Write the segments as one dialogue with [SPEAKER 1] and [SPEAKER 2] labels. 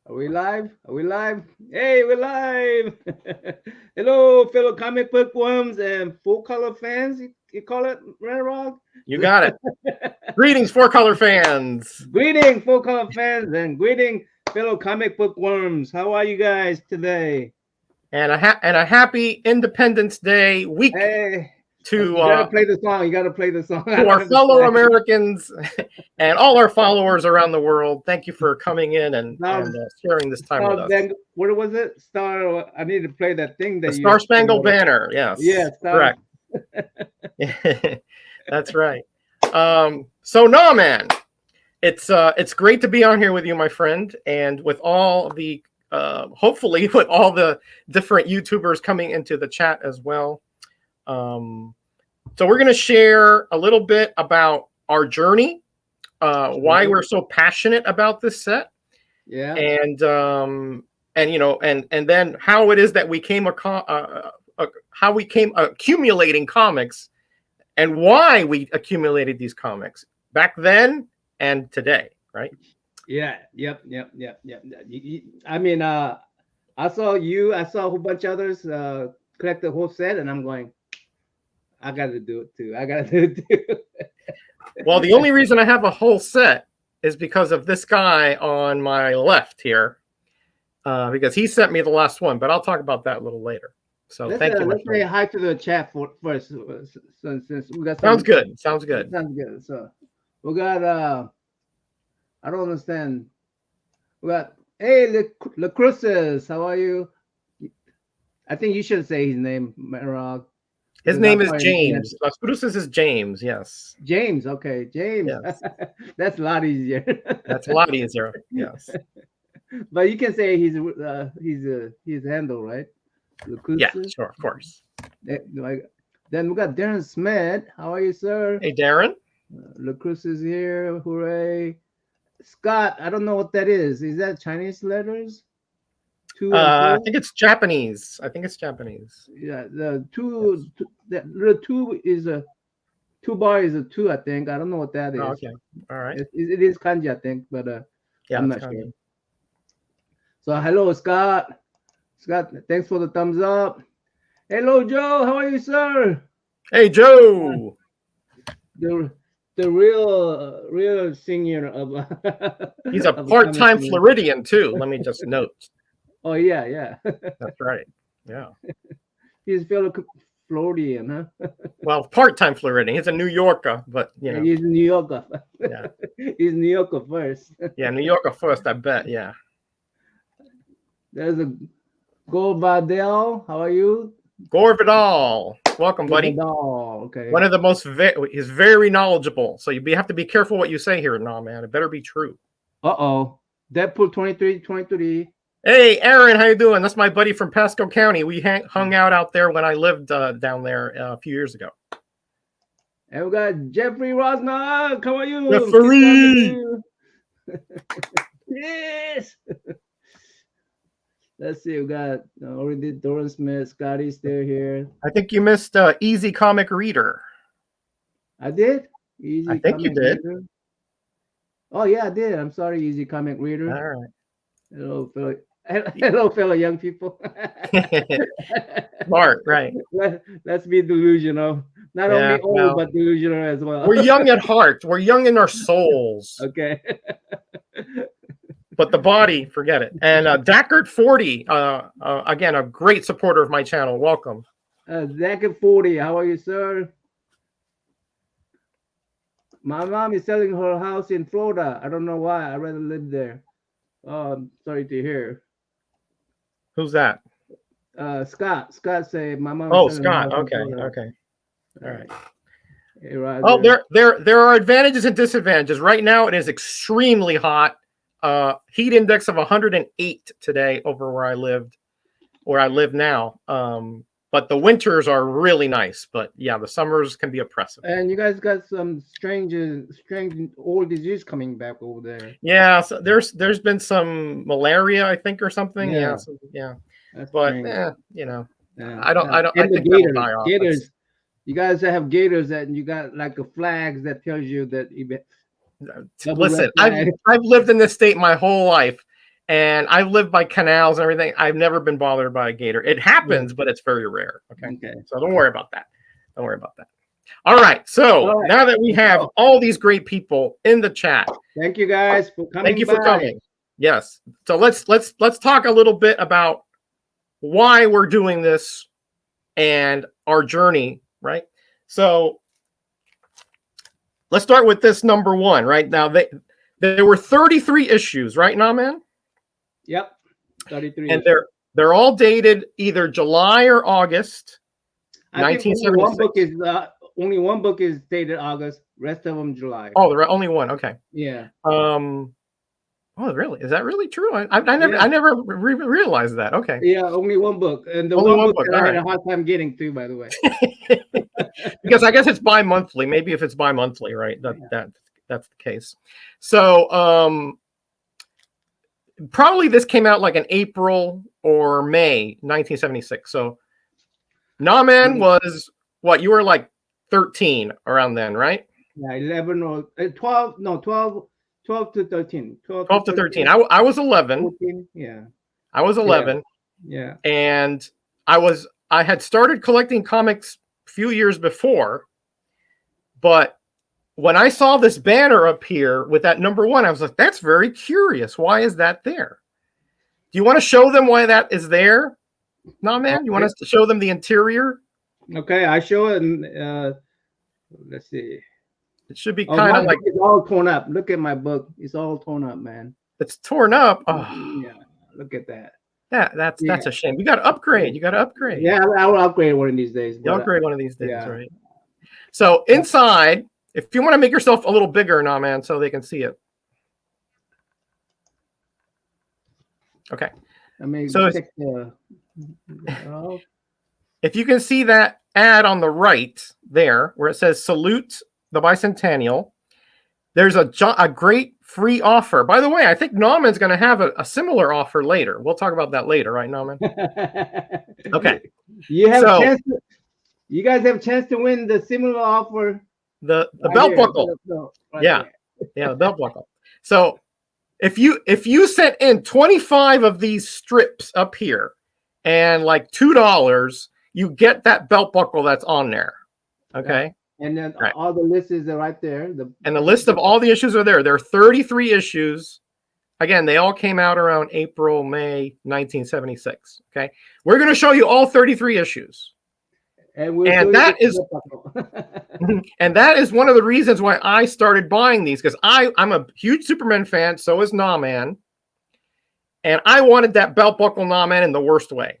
[SPEAKER 1] Are we live? Are we live? Hey, we're live. Hello, fellow comic book worms and full color fans. You call it, right, Rob?
[SPEAKER 2] You got it. Greetings, Four Color fans.
[SPEAKER 1] Greeting, full color fans, and greeting, fellow comic book worms. How are you guys today?
[SPEAKER 2] And a happy Independence Day week
[SPEAKER 1] Hey,
[SPEAKER 2] to
[SPEAKER 1] you gotta play the song. You gotta play the song. I
[SPEAKER 2] to
[SPEAKER 1] don't
[SPEAKER 2] our fellow
[SPEAKER 1] understand.
[SPEAKER 2] Americans and all our followers around the world. Thank you for coming in and
[SPEAKER 1] Now,
[SPEAKER 2] sharing this time with us.
[SPEAKER 1] What was it? Star. I need to play that thing
[SPEAKER 2] The
[SPEAKER 1] that you.
[SPEAKER 2] Star Spangled Banner. Yes,
[SPEAKER 1] Yeah, Star.
[SPEAKER 2] correct. That's right. So no, man, it's great to be on here with you, my friend, and with all the hopefully with all the different YouTubers coming into the chat as well. So we're going to share a little bit about our journey, why we're so passionate about this set,
[SPEAKER 1] Yeah,
[SPEAKER 2] and you know, and then how it is that we came how we came accumulating comics, and why we accumulated these comics back then and today, right?
[SPEAKER 1] yeah, yep. I mean, I saw you. I saw a whole bunch of others collect the whole set, and I'm going. I got to do it too. I got to do it too.
[SPEAKER 2] Well, the only reason I have a whole set is because of this guy on my left here, because he sent me the last one. But I'll talk about that a little later. So thank you, my
[SPEAKER 1] Let's say
[SPEAKER 2] friend.
[SPEAKER 1] hi to the chat first, since we got
[SPEAKER 2] Sounds good. Sounds good.
[SPEAKER 1] Sounds good. So we got. I don't understand. We got. Hey, Le Cruces, how are you? I think you should say his name, Rock.
[SPEAKER 2] His name is James. Las Cruces is James. Yes.
[SPEAKER 1] James. Okay, James.
[SPEAKER 2] Yes.
[SPEAKER 1] That's a lot easier.
[SPEAKER 2] That's a lot easier. Yes.
[SPEAKER 1] But you can say his handle, right?
[SPEAKER 2] Yeah, sure, of course.
[SPEAKER 1] Then we got Darren Smith. How are you, sir?
[SPEAKER 2] Hey, Darren.
[SPEAKER 1] Lacruz is here. Hooray! Scott, I don't know what that is. Is that Chinese letters?
[SPEAKER 2] I think it's Japanese.
[SPEAKER 1] Yeah, the two. The two is a 2 bar is a 2. I think. I don't know what that is.
[SPEAKER 2] Oh, okay. All right.
[SPEAKER 1] It is kanji, I think, but
[SPEAKER 2] yeah,
[SPEAKER 1] I'm not sure. So hello, Scott. Scott, thanks for the thumbs up. Hello, Joe. How are you, sir?
[SPEAKER 2] Hey, Joe.
[SPEAKER 1] The real senior of.
[SPEAKER 2] He's a part-time Floridian too. Let me just note.
[SPEAKER 1] Oh yeah.
[SPEAKER 2] That's right. Yeah.
[SPEAKER 1] He's fellow Floridian, huh?
[SPEAKER 2] Well, part-time Floridian. He's a New Yorker, but you know.
[SPEAKER 1] He's New Yorker.
[SPEAKER 2] Yeah.
[SPEAKER 1] He's New Yorker first.
[SPEAKER 2] Yeah, New Yorker first, I bet. Yeah.
[SPEAKER 1] There's a Gore Vidal. How are you?
[SPEAKER 2] Gore Vidal. Welcome, buddy.
[SPEAKER 1] Vidal. Okay.
[SPEAKER 2] One of the most he's very knowledgeable. So you have to be careful what you say here. No, man, it better be true.
[SPEAKER 1] Uh-oh. Deadpool 23.
[SPEAKER 2] Hey, Aaron, how you doing? That's my buddy from Pasco County. We hung out there when I lived down there a few years ago.
[SPEAKER 1] And we got Jeffrey Rosnock. How are you?
[SPEAKER 2] Jeffrey.
[SPEAKER 1] Yes. Let's see. We got already Doran Smith. Scotty's still here.
[SPEAKER 2] I think you missed Easy Comic Reader.
[SPEAKER 1] I did?
[SPEAKER 2] I think you did.
[SPEAKER 1] Reader? Oh, yeah, I did. I'm sorry, Easy Comic Reader.
[SPEAKER 2] All right.
[SPEAKER 1] Hello, fellow young people.
[SPEAKER 2] Smart, right.
[SPEAKER 1] Let's be delusional. Not only old, but delusional as well.
[SPEAKER 2] We're young at heart. We're young in our souls.
[SPEAKER 1] Okay.
[SPEAKER 2] But the body, forget it. And Dackert 40, again, a great supporter of my channel. Welcome.
[SPEAKER 1] Dackert 40, how are you, sir? My mom is selling her house in Florida. I don't know why. I'd rather live there. Oh, sorry to hear.
[SPEAKER 2] Who's that?
[SPEAKER 1] Scott. Scott say my mom.
[SPEAKER 2] Oh, Scott. Okay. All right.
[SPEAKER 1] Hey, Roger.
[SPEAKER 2] Oh, there are advantages and disadvantages. Right now, it is extremely hot. Heat index of 108 today over where I live now. But the winters are really nice. But yeah, the summers can be oppressive.
[SPEAKER 1] And you guys got some strange old disease coming back over there.
[SPEAKER 2] Yeah, so there's been some malaria, I think, or something. Yeah. But you know, I don't.
[SPEAKER 1] And the gators. You guys have gators that you got like a flags that tells you that.
[SPEAKER 2] Listen, I've lived in this state my whole life, And I've lived by canals and everything. I've never been bothered by a gator. It happens,
[SPEAKER 1] Yeah.
[SPEAKER 2] but it's very rare. Okay.
[SPEAKER 1] Okay.
[SPEAKER 2] So don't worry about that. Don't worry about that. All right. So
[SPEAKER 1] All right.
[SPEAKER 2] now that we have
[SPEAKER 1] Oh,
[SPEAKER 2] all these great people in the chat,
[SPEAKER 1] thank you guys for coming
[SPEAKER 2] thank you for
[SPEAKER 1] by.
[SPEAKER 2] coming. Yes. So let's talk a little bit about why we're doing this and our journey, right? So let's start with this number one, right? Now there were 33 issues, right now, man?
[SPEAKER 1] Yep. 33.
[SPEAKER 2] And they're all dated either July or August,
[SPEAKER 1] I think
[SPEAKER 2] 1976.
[SPEAKER 1] only one book is dated August. Rest of them July.
[SPEAKER 2] Oh, there are only one. Okay.
[SPEAKER 1] Yeah.
[SPEAKER 2] Oh, really? Is that really true? I never realized that. Okay.
[SPEAKER 1] Yeah, only one book, and the
[SPEAKER 2] Only
[SPEAKER 1] one
[SPEAKER 2] one
[SPEAKER 1] book
[SPEAKER 2] book.
[SPEAKER 1] that I
[SPEAKER 2] All
[SPEAKER 1] had
[SPEAKER 2] right.
[SPEAKER 1] a hard time getting to, by the way.
[SPEAKER 2] Because I guess it's bi-monthly. Maybe if it's bi-monthly, right? That's the case. So probably this came out like in April or May 1976. So Naaman was what? You were like 13 around then, right?
[SPEAKER 1] Yeah, 11 or 12. No, 12 to 13.
[SPEAKER 2] 12 to 13. I was 11.
[SPEAKER 1] 14, yeah.
[SPEAKER 2] I was 11.
[SPEAKER 1] Yeah.
[SPEAKER 2] And I had started collecting comics a few years before, but when I saw this banner up here with that number one, I was like, that's very curious. Why is that there? Do you want to show them why that is there? No, man. You want us to show them the interior?
[SPEAKER 1] Okay, I show it. And, let's see.
[SPEAKER 2] It should be kind of like
[SPEAKER 1] it's all torn up. Look at my book. It's all torn up, man.
[SPEAKER 2] It's torn up. Oh,
[SPEAKER 1] yeah. Look at that.
[SPEAKER 2] That's a shame. You got to upgrade. You got to upgrade.
[SPEAKER 1] Yeah, I will upgrade one of these days.
[SPEAKER 2] You upgrade one of these days,
[SPEAKER 1] yeah.
[SPEAKER 2] Right? So inside, if you want to make yourself a little bigger now, man, so they can see it. Okay.
[SPEAKER 1] I mean,
[SPEAKER 2] so
[SPEAKER 1] check
[SPEAKER 2] if you can see that ad on the right there, where it says "Salute the Bicentennial," there's a great free offer. By the way, I think Nauman's going to have a similar offer later. We'll talk about that later, right, Nauman? Okay.
[SPEAKER 1] You guys have a chance to win the similar offer.
[SPEAKER 2] The belt buckle. Yeah, the belt buckle. So if you sent in 25 of these strips up here and like $2, you get that belt buckle that's on there. Okay.
[SPEAKER 1] Yeah. And then all the lists are right there.
[SPEAKER 2] And the list of all the issues are there. There are 33 issues. Again, they all came out around April, May 1976. Okay. We're going to show you all 33 issues. And that is one of the reasons why I started buying these, because I'm a huge Superman fan. So is Naaman. And I wanted that belt buckle Naaman in the worst way.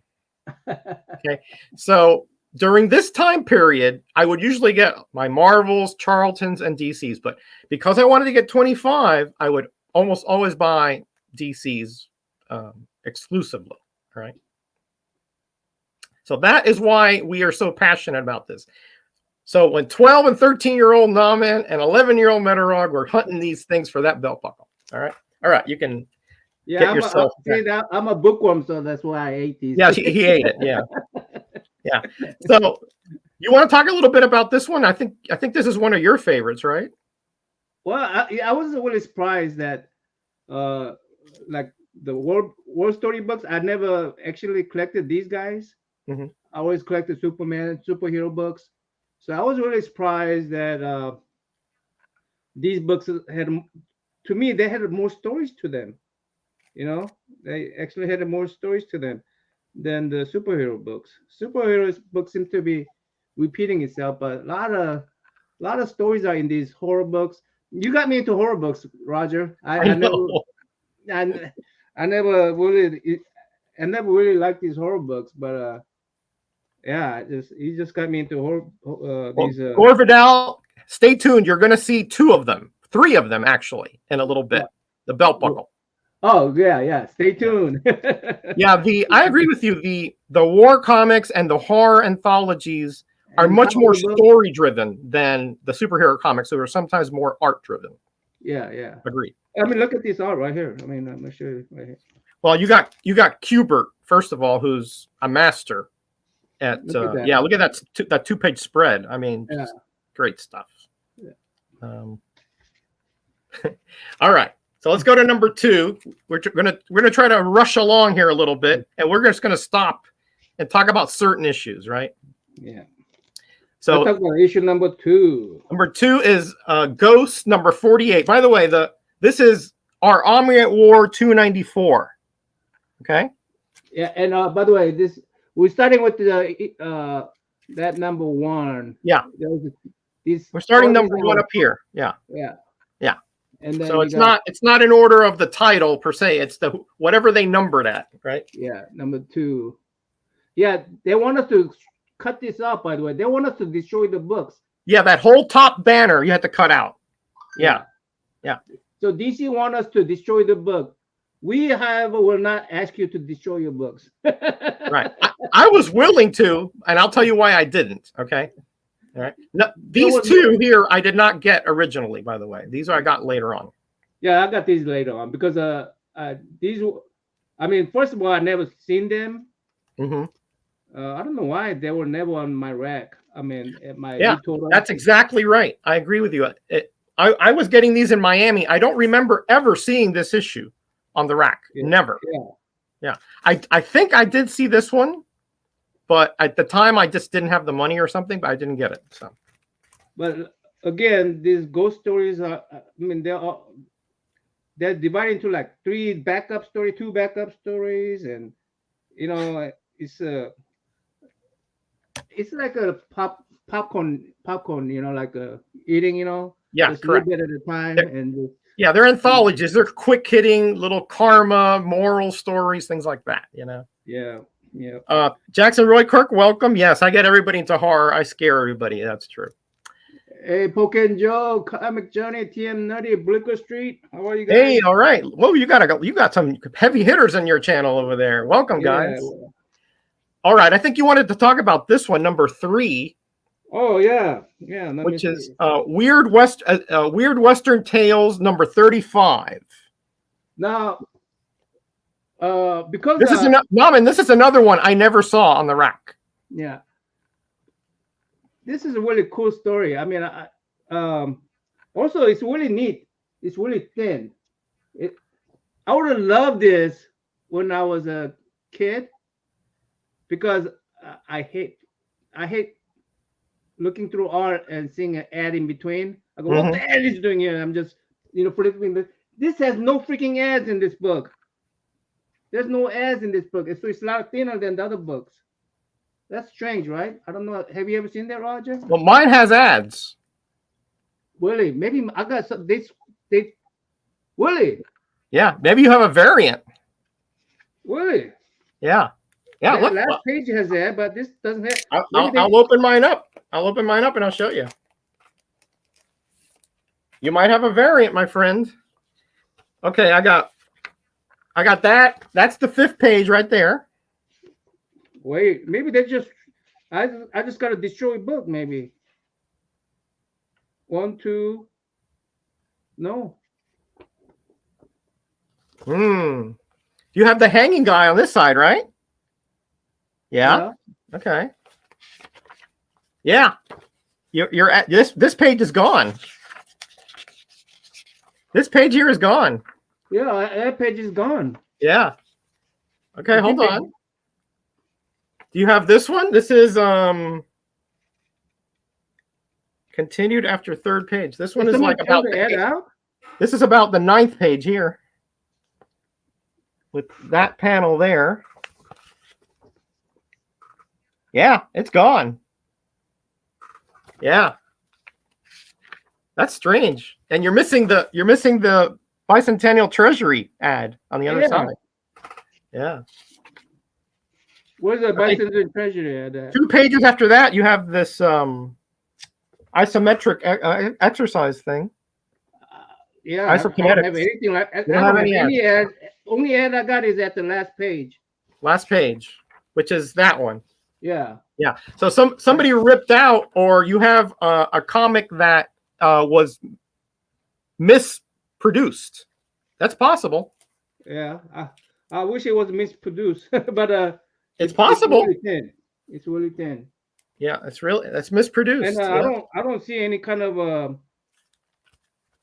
[SPEAKER 2] Okay. So during this time period, I would usually get my Marvels, Charltons, and DCs. But because I wanted to get 25, I would almost always buy DCs exclusively. All right. So that is why we are so passionate about this. So when 12 and 13-year-old Naaman and 11-year-old Metarog were hunting these things for that belt buckle. All right. You can get yourself.
[SPEAKER 1] I'm a bookworm, so that's why I ate these.
[SPEAKER 2] Yeah, he ate it. Yeah. Yeah. So you want to talk a little bit about this one? I think this is one of your favorites, right?
[SPEAKER 1] Well, I was really surprised that like the World Story books, I never actually collected these guys.
[SPEAKER 2] Mm-hmm.
[SPEAKER 1] I always collected Superman, superhero books. So I was really surprised that these books had, to me, they had more stories to them. You know, they actually had more stories to them than the superhero books. Superheroes books seem to be repeating itself, but a lot of stories are in these horror books. You got me into horror books, Roger. I never really liked these horror books, but yeah, he just got me into horror. These
[SPEAKER 2] Gore Vidal, stay tuned. You're going to see three of them actually in a little bit. The belt buckle.
[SPEAKER 1] Oh yeah. Stay tuned.
[SPEAKER 2] Yeah, I agree with you. The war comics and the horror anthologies are much more story driven than the superhero comics, who are sometimes more art driven.
[SPEAKER 1] Yeah.
[SPEAKER 2] Agreed.
[SPEAKER 1] I mean, look at this art right here. I mean, I'm not sure right here.
[SPEAKER 2] Well, you got Kubert, first of all, who's a master at look at that 2-page spread. I mean, great stuff.
[SPEAKER 1] Yeah.
[SPEAKER 2] All right. So let's go to number 2. We're gonna try to rush along here a little bit, and we're just gonna stop and talk about certain issues, right?
[SPEAKER 1] Yeah.
[SPEAKER 2] So
[SPEAKER 1] let's talk about issue number 2.
[SPEAKER 2] Number 2 is Ghost number 48. By the way, this is our Army at War 294. Okay.
[SPEAKER 1] Yeah, and by the way, we're starting with the that number 1.
[SPEAKER 2] Yeah.
[SPEAKER 1] These
[SPEAKER 2] We're starting number 1 up here. Yeah.
[SPEAKER 1] Yeah.
[SPEAKER 2] Yeah.
[SPEAKER 1] And then
[SPEAKER 2] so it's not in order of the title per se. It's the whatever they numbered at, right?
[SPEAKER 1] Yeah, number 2. Yeah, they want us to cut this out. By the way, they want us to destroy the books.
[SPEAKER 2] Yeah, that whole top banner you had to cut out. Yeah.
[SPEAKER 1] So DC want us to destroy the book. We, however, will not ask you to destroy your books.
[SPEAKER 2] Right. I was willing to, and I'll tell you why I didn't. Okay. All right. No, these 2 here I did not get originally, by the way. These I got later on.
[SPEAKER 1] Yeah, I got these later on because these. I mean, first of all, I never seen them.
[SPEAKER 2] Mm-hmm.
[SPEAKER 1] I don't know why they were never on my rack. I mean, at my
[SPEAKER 2] that's exactly right. I agree with you. I was getting these in Miami. I don't remember ever seeing this issue on the rack.
[SPEAKER 1] Yeah.
[SPEAKER 2] Never.
[SPEAKER 1] Yeah.
[SPEAKER 2] I think I did see this one, but at the time I just didn't have the money or something. But I didn't get it. So.
[SPEAKER 1] But again, these ghost stories are. I mean, they're divided into like 2 backup stories, and it's like a popcorn, like eating,
[SPEAKER 2] Yeah,
[SPEAKER 1] just
[SPEAKER 2] correct.
[SPEAKER 1] a little bit at a time, and
[SPEAKER 2] they're anthologies. They're quick hitting little karma, moral stories, things like that.
[SPEAKER 1] Yeah.
[SPEAKER 2] Jackson Roy Kirk, welcome. Yes, I get everybody into horror. I scare everybody. That's true.
[SPEAKER 1] Hey, Poken Joe, Comic Johnny, TM Nutty, Blicker Street. How are you guys?
[SPEAKER 2] Hey, all right. Whoa, you got some heavy hitters in your channel over there. Welcome, guys. All right, I think you wanted to talk about this one, number 3.
[SPEAKER 1] Oh yeah.
[SPEAKER 2] Which is Weird Western Tales number 35.
[SPEAKER 1] Now, because
[SPEAKER 2] this is another one I never saw on the rack.
[SPEAKER 1] Yeah. This is a really cool story. I mean, also it's really neat. It's really thin. I would have loved this when I was a kid because I hate looking through art and seeing an ad in between. I go, what the ad is doing here? I'm just, flipping this. This has no freaking ads in this book. There's no ads in this book. So it's a lot thinner than the other books. That's strange, right? I don't know. Have you ever seen that, Roger?
[SPEAKER 2] Well, mine has ads.
[SPEAKER 1] Willie, maybe I got some. Willie.
[SPEAKER 2] Yeah, maybe you have a variant.
[SPEAKER 1] Willie.
[SPEAKER 2] Yeah.
[SPEAKER 1] Look, last page has ad, but this doesn't have.
[SPEAKER 2] I'll open mine up. I'll open mine up and I'll show you. You might have a variant, my friend. Okay, I got that. That's the 5th page right there.
[SPEAKER 1] Wait, maybe they just. I just got a destroyed book. Maybe. 1, 2. No.
[SPEAKER 2] You have the hanging guy on this side, right? Yeah. Okay. Yeah. You're at this page is gone. This page here is gone.
[SPEAKER 1] Yeah, that page is gone.
[SPEAKER 2] Yeah. Okay, hold on. Do you have this one? This is continued after 3rd page. This one is like about this is about the 9th page here. With that panel there. Yeah, it's gone. Yeah. That's strange. And you're missing the Bicentennial Treasury ad on the other side. Yeah.
[SPEAKER 1] Where's the Bicentennial Treasury ad?
[SPEAKER 2] 2 pages after that, you have this isometric exercise thing.
[SPEAKER 1] Yeah, I don't have anything like that. I don't have any ad. Only ad I got is at the last page.
[SPEAKER 2] Last page, which is that one.
[SPEAKER 1] Yeah.
[SPEAKER 2] Yeah. So somebody ripped out, or you have a comic that was misproduced. That's possible.
[SPEAKER 1] Yeah. I wish it was misproduced, but
[SPEAKER 2] it's possible.
[SPEAKER 1] It's really thin.
[SPEAKER 2] Yeah, that's misproduced.
[SPEAKER 1] And I don't see any kind of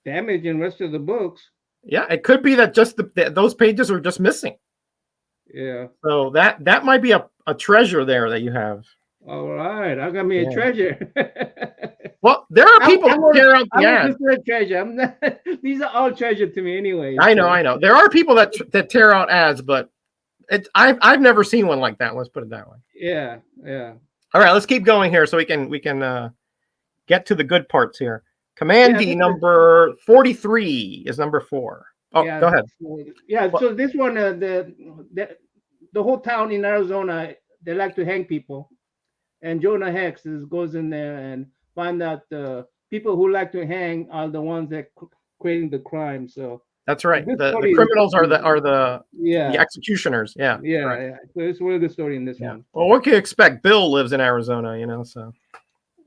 [SPEAKER 1] damage in the rest of the books.
[SPEAKER 2] Yeah, it could be that just those pages are just missing.
[SPEAKER 1] Yeah.
[SPEAKER 2] So that might be a treasure there that you have.
[SPEAKER 1] All right, I got me a
[SPEAKER 2] Yeah.
[SPEAKER 1] treasure.
[SPEAKER 2] Well, there are people that tear out the
[SPEAKER 1] I
[SPEAKER 2] ads.
[SPEAKER 1] consider a treasure. I'm not, these are all treasure to me anyway.
[SPEAKER 2] I know. There are people that tear out ads, but I've never seen one like that. Let's put it that way.
[SPEAKER 1] Yeah.
[SPEAKER 2] All right, let's keep going here so we can get to the good parts here. Commandee number 43 is number 4. Oh,
[SPEAKER 1] yeah,
[SPEAKER 2] go ahead.
[SPEAKER 1] So this one, the whole town in Arizona, they like to hang people, and Jonah Hex goes in there and find out the people who like to hang are the ones that creating the crime. So
[SPEAKER 2] that's right. The criminals are the executioners. Yeah.
[SPEAKER 1] Yeah. So it's a really good story in this one.
[SPEAKER 2] Well, what can you expect? Bill lives in Arizona, so.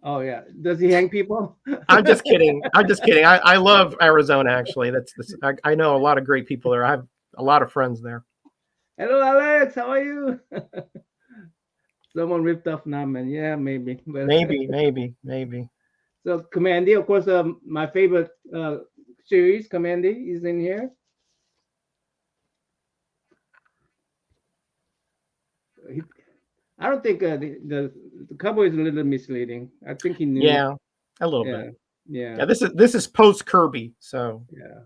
[SPEAKER 1] Oh yeah, does he hang people?
[SPEAKER 2] I'm just kidding. I love Arizona actually. I know a lot of great people there. I have a lot of friends there.
[SPEAKER 1] Hello, Alex. How are you? Someone ripped off Naman. Yeah, maybe. But
[SPEAKER 2] maybe.
[SPEAKER 1] So Commandee, of course, my favorite series, Commandee, is in here. I don't think the cover is a little misleading. I think he knew.
[SPEAKER 2] Yeah, a little bit.
[SPEAKER 1] Yeah.
[SPEAKER 2] This is post Kirby, so.
[SPEAKER 1] Yeah.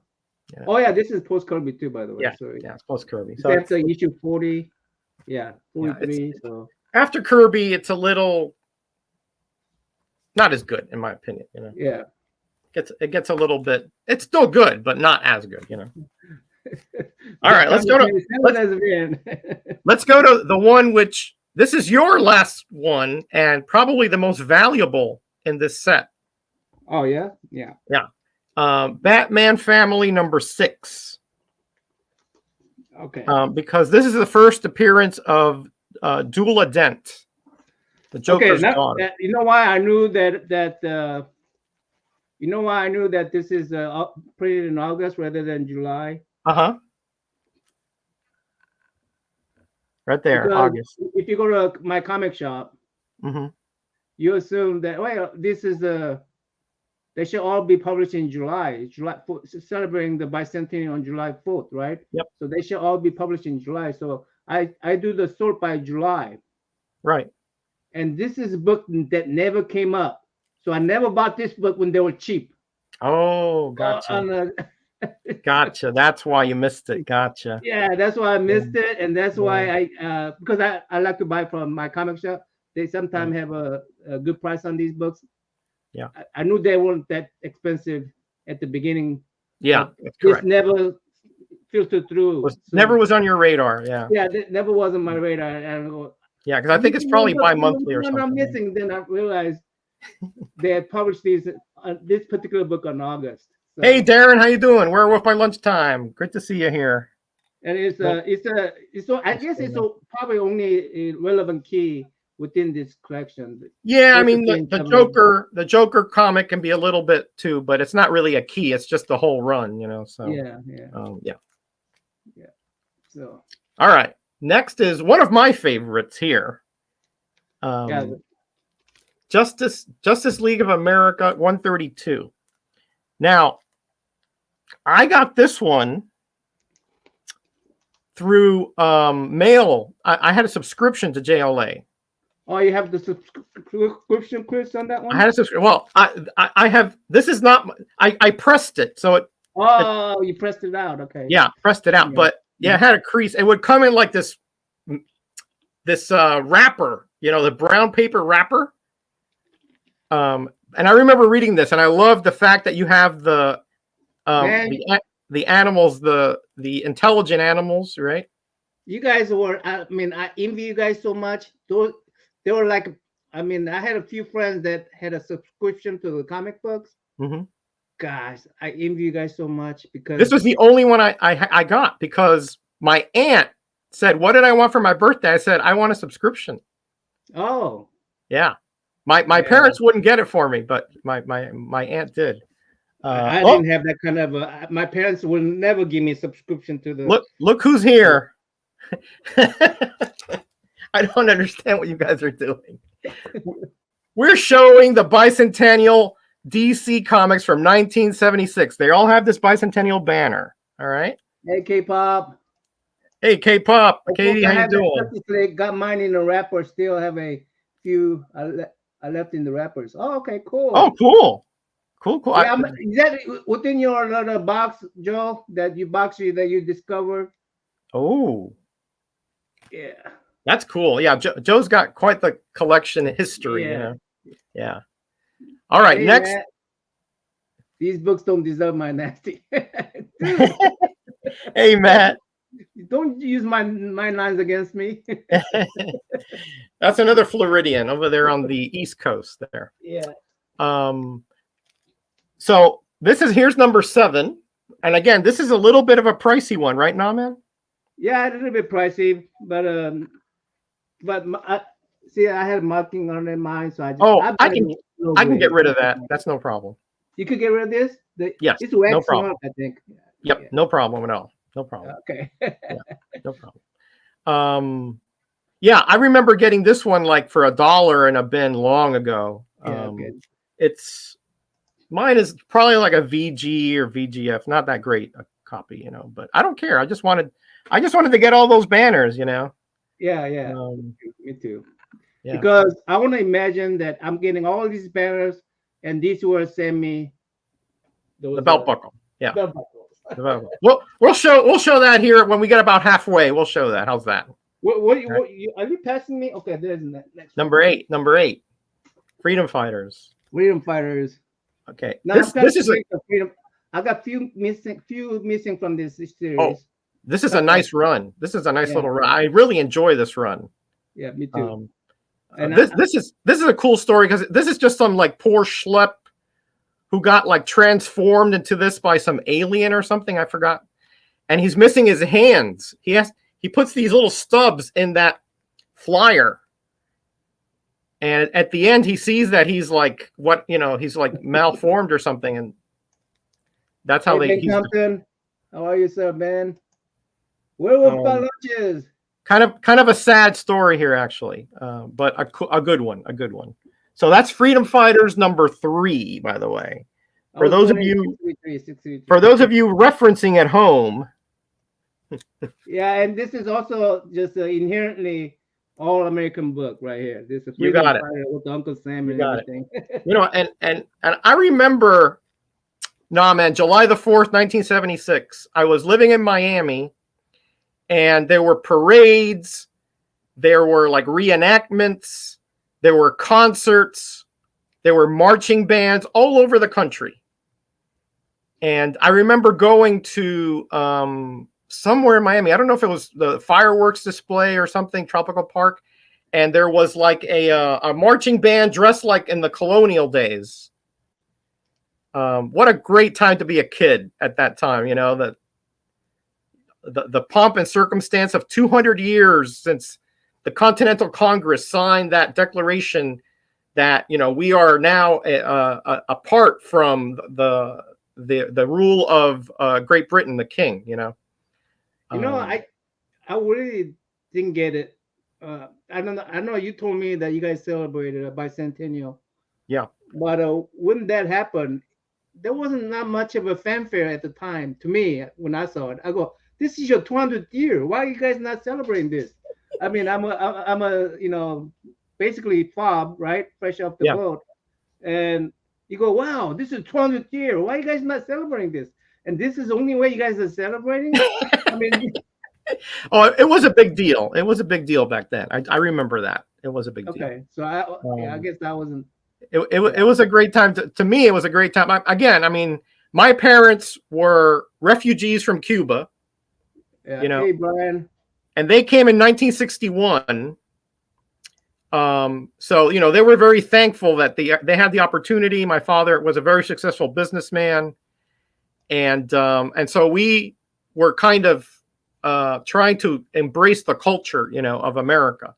[SPEAKER 1] Oh yeah, this is post Kirby too, by the way.
[SPEAKER 2] Yeah.
[SPEAKER 1] So
[SPEAKER 2] it's post Kirby.
[SPEAKER 1] So after issue 40. Yeah, 43. So
[SPEAKER 2] after Kirby, it's a little not as good, in my opinion.
[SPEAKER 1] Yeah.
[SPEAKER 2] It gets a little bit. It's still good, but not as good. All right, let's go to the one which this is your last one and probably the most valuable in this set.
[SPEAKER 1] Oh yeah.
[SPEAKER 2] Batman Family number 6.
[SPEAKER 1] Okay.
[SPEAKER 2] Because this is the first appearance of Dula Dent, the Joker's daughter.
[SPEAKER 1] You know why I knew that you know why I knew that this is printed in August rather than July?
[SPEAKER 2] Right there, because August.
[SPEAKER 1] If you go to my comic shop, you assume that this is they should all be published in July 4th, celebrating the bicentennial on July 4th, right?
[SPEAKER 2] Yep.
[SPEAKER 1] So they should all be published in July. So I do the sort by July.
[SPEAKER 2] Right.
[SPEAKER 1] And this is a book that never came up. So I never bought this book when they were cheap.
[SPEAKER 2] Oh, gotcha. Gotcha. That's why you missed it. Gotcha.
[SPEAKER 1] Yeah, that's why I missed it. And that's why because I like to buy from my comic shop. They sometimes have a good price on these books.
[SPEAKER 2] Yeah,
[SPEAKER 1] I knew they weren't that expensive at the beginning.
[SPEAKER 2] Yeah, correct.
[SPEAKER 1] This never filtered through.
[SPEAKER 2] Never was on your radar. Yeah.
[SPEAKER 1] Yeah, it never was on my radar.
[SPEAKER 2] Yeah, because I think it's probably bi-monthly or something.
[SPEAKER 1] I'm missing. Then I realized they had published this particular book on August. So.
[SPEAKER 2] Hey, Darren, how you doing? Werewolf by Lunchtime. Great to see you here.
[SPEAKER 1] And I guess it's probably only a relevant key within this collection.
[SPEAKER 2] Yeah, I mean the Joker comic can be a little bit too, but it's not really a key. It's just the whole run, So
[SPEAKER 1] yeah. So
[SPEAKER 2] all right, next is one of my favorites here. Justice League of America 132. Now, I got this one through mail. I had a subscription to JLA.
[SPEAKER 1] Oh, you have the subscription, Chris, on that one?
[SPEAKER 2] I had a subscription. Well, I have. This is not. I pressed it, so it.
[SPEAKER 1] Oh, you pressed it out. Okay.
[SPEAKER 2] Yeah, pressed it out, but it had a crease. It would come in like this wrapper, the brown paper wrapper. And I remember reading this, and I love the fact that you have the animals, the intelligent animals, right?
[SPEAKER 1] You guys were. I envy you guys so much. They were like, I had a few friends that had a subscription to the comic books.
[SPEAKER 2] Mm-hmm.
[SPEAKER 1] Gosh, I envy you guys so much because
[SPEAKER 2] this was the only one I got because my aunt said, "What did I want for my birthday?" I said, "I want a subscription."
[SPEAKER 1] Oh,
[SPEAKER 2] yeah. My parents wouldn't get it for me, but my aunt did.
[SPEAKER 1] I didn't have that kind of. My parents would never give me a subscription to the.
[SPEAKER 2] Look who's here. I don't understand what you guys are doing. We're showing the bicentennial DC comics from 1976. They all have this bicentennial banner. All right.
[SPEAKER 1] Hey, K-pop.
[SPEAKER 2] Hey, K-pop,
[SPEAKER 1] Of course,
[SPEAKER 2] Katie, how
[SPEAKER 1] I
[SPEAKER 2] you
[SPEAKER 1] have a
[SPEAKER 2] doing?
[SPEAKER 1] turkey leg. Got mine in the wrapper. Still have a few I left in the wrappers. Oh, okay,
[SPEAKER 2] Oh,
[SPEAKER 1] cool.
[SPEAKER 2] cool, cool, cool.
[SPEAKER 1] Yeah, is that within your little box, Joe? That you discovered?
[SPEAKER 2] Oh,
[SPEAKER 1] Yeah,
[SPEAKER 2] that's cool. Yeah, Joe's got quite the collection history.
[SPEAKER 1] yeah.
[SPEAKER 2] Yeah. All right.
[SPEAKER 1] Hey,
[SPEAKER 2] Next.
[SPEAKER 1] man, these books don't deserve my nasty, dude.
[SPEAKER 2] Hey, Matt.
[SPEAKER 1] Don't use my lines against me.
[SPEAKER 2] That's another Floridian over there on the East Coast there.
[SPEAKER 1] Yeah,
[SPEAKER 2] Um, so here's number 7. And again, this is a little bit of a pricey one, right now, man?
[SPEAKER 1] yeah, a little bit pricey, but see, I had marking on in mind, so
[SPEAKER 2] Oh,
[SPEAKER 1] I buy the low
[SPEAKER 2] I can get
[SPEAKER 1] grade.
[SPEAKER 2] rid of that. That's no problem.
[SPEAKER 1] You could get rid of this.
[SPEAKER 2] Yes,
[SPEAKER 1] It's
[SPEAKER 2] no
[SPEAKER 1] waxing
[SPEAKER 2] problem.
[SPEAKER 1] up, I think.
[SPEAKER 2] Yep,
[SPEAKER 1] Yeah.
[SPEAKER 2] no problem at all. No problem.
[SPEAKER 1] Okay.
[SPEAKER 2] Yeah, no problem. Yeah, I remember getting this one like for $1 in a bin long ago.
[SPEAKER 1] Yeah. Good.
[SPEAKER 2] It's mine is probably like a VG or VGF, not that great a copy, but I don't care. I just wanted to get all those banners.
[SPEAKER 1] Yeah. Yeah.
[SPEAKER 2] Um,
[SPEAKER 1] Me too.
[SPEAKER 2] yeah,
[SPEAKER 1] Because I want to imagine that I'm getting all these banners, and these will send me
[SPEAKER 2] the
[SPEAKER 1] those
[SPEAKER 2] belt buckle. Yeah,
[SPEAKER 1] belt buckles.
[SPEAKER 2] the belt buckle. We'll show that here when we get about halfway. We'll show that. How's that?
[SPEAKER 1] Are you passing me? Okay, there's the next one.
[SPEAKER 2] Number 8, Freedom Fighters.
[SPEAKER 1] Freedom Fighters.
[SPEAKER 2] Okay,
[SPEAKER 1] Now
[SPEAKER 2] this is a
[SPEAKER 1] freedom. I got few missing from this series.
[SPEAKER 2] oh, this is a nice run. This is a nice
[SPEAKER 1] Yeah.
[SPEAKER 2] little run. I really enjoy this run.
[SPEAKER 1] Yeah, me too. And
[SPEAKER 2] This is a cool story because this is just some like poor schlep who got like transformed into this by some alien or something. I forgot, and he's missing his hands. He puts these little stubs in that flyer, and at the end he sees that he's like he's like malformed or something, and that's how
[SPEAKER 1] Ben Compton, how are you, sir, Ben? Werewolf got lunches.
[SPEAKER 2] Kind of a sad story here, actually, but a good one. So that's Freedom Fighters number 3, by the way. For those of you referencing at home.
[SPEAKER 1] Yeah, and this is also just an inherently all-American book right here. This is
[SPEAKER 2] You got it
[SPEAKER 1] with Uncle Sam and everything.
[SPEAKER 2] And I remember, man, July the 4th, 1976. I was living in Miami. And there were parades, there were like reenactments, there were concerts, there were marching bands all over the country. And I remember going to somewhere in Miami. I don't know if it was the fireworks display or something, Tropical Park. And there was like a marching band dressed like in the colonial days. What a great time to be a kid at that time, the pomp and circumstance of 200 years since the Continental Congress signed that declaration that we are now apart from the rule of Great Britain, the King.
[SPEAKER 1] I really didn't get it. I don't know. I know you told me that you guys celebrated a bicentennial.
[SPEAKER 2] Yeah,
[SPEAKER 1] but when that happened, there wasn't not much of a fanfare at the time. To me, when I saw it, I go, this is your 200th year. Why are you guys not celebrating this? I mean, I'm a basically fob, right? Fresh off the boat. And you go, wow, this is 200th year. Why are you guys not celebrating this? And this is the only way you guys are celebrating? I mean,
[SPEAKER 2] it was a big deal. It was a big deal back then. I remember that. It was a big deal.
[SPEAKER 1] Okay. So I guess that wasn't.
[SPEAKER 2] It was a great time. To me, it was a great time. I mean, my parents were refugees from Cuba.
[SPEAKER 1] Yeah. Hey, Brian.
[SPEAKER 2] And they came in 1961. So they were very thankful that they had the opportunity. My father was a very successful businessman, and so we were kind of trying to embrace the culture, of America.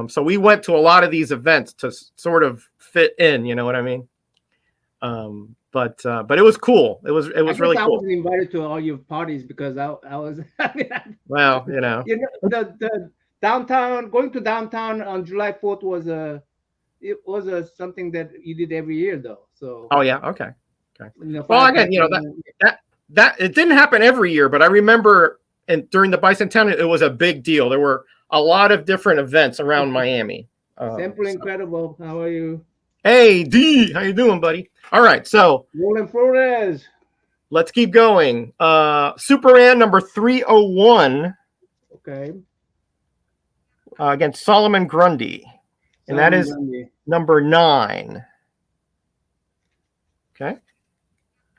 [SPEAKER 2] So we went to a lot of these events to sort of fit in. You know what I mean? But it was cool. It was really cool. I
[SPEAKER 1] wasn't invited to all your parties because I was.
[SPEAKER 2] Well,
[SPEAKER 1] the downtown, going to downtown on July 4th was something that you did every year, though. So.
[SPEAKER 2] Oh yeah, okay. Well, again, that it didn't happen every year, but I remember and during the Bicentennial, it was a big deal. There were a lot of different events around Miami.
[SPEAKER 1] Simple Incredible. How are you?
[SPEAKER 2] Hey, D, how you doing, buddy? All right, so
[SPEAKER 1] Roland Flores.
[SPEAKER 2] let's keep going. Superman number 301
[SPEAKER 1] Okay.
[SPEAKER 2] Against Solomon Grundy. And that is number 9. Okay.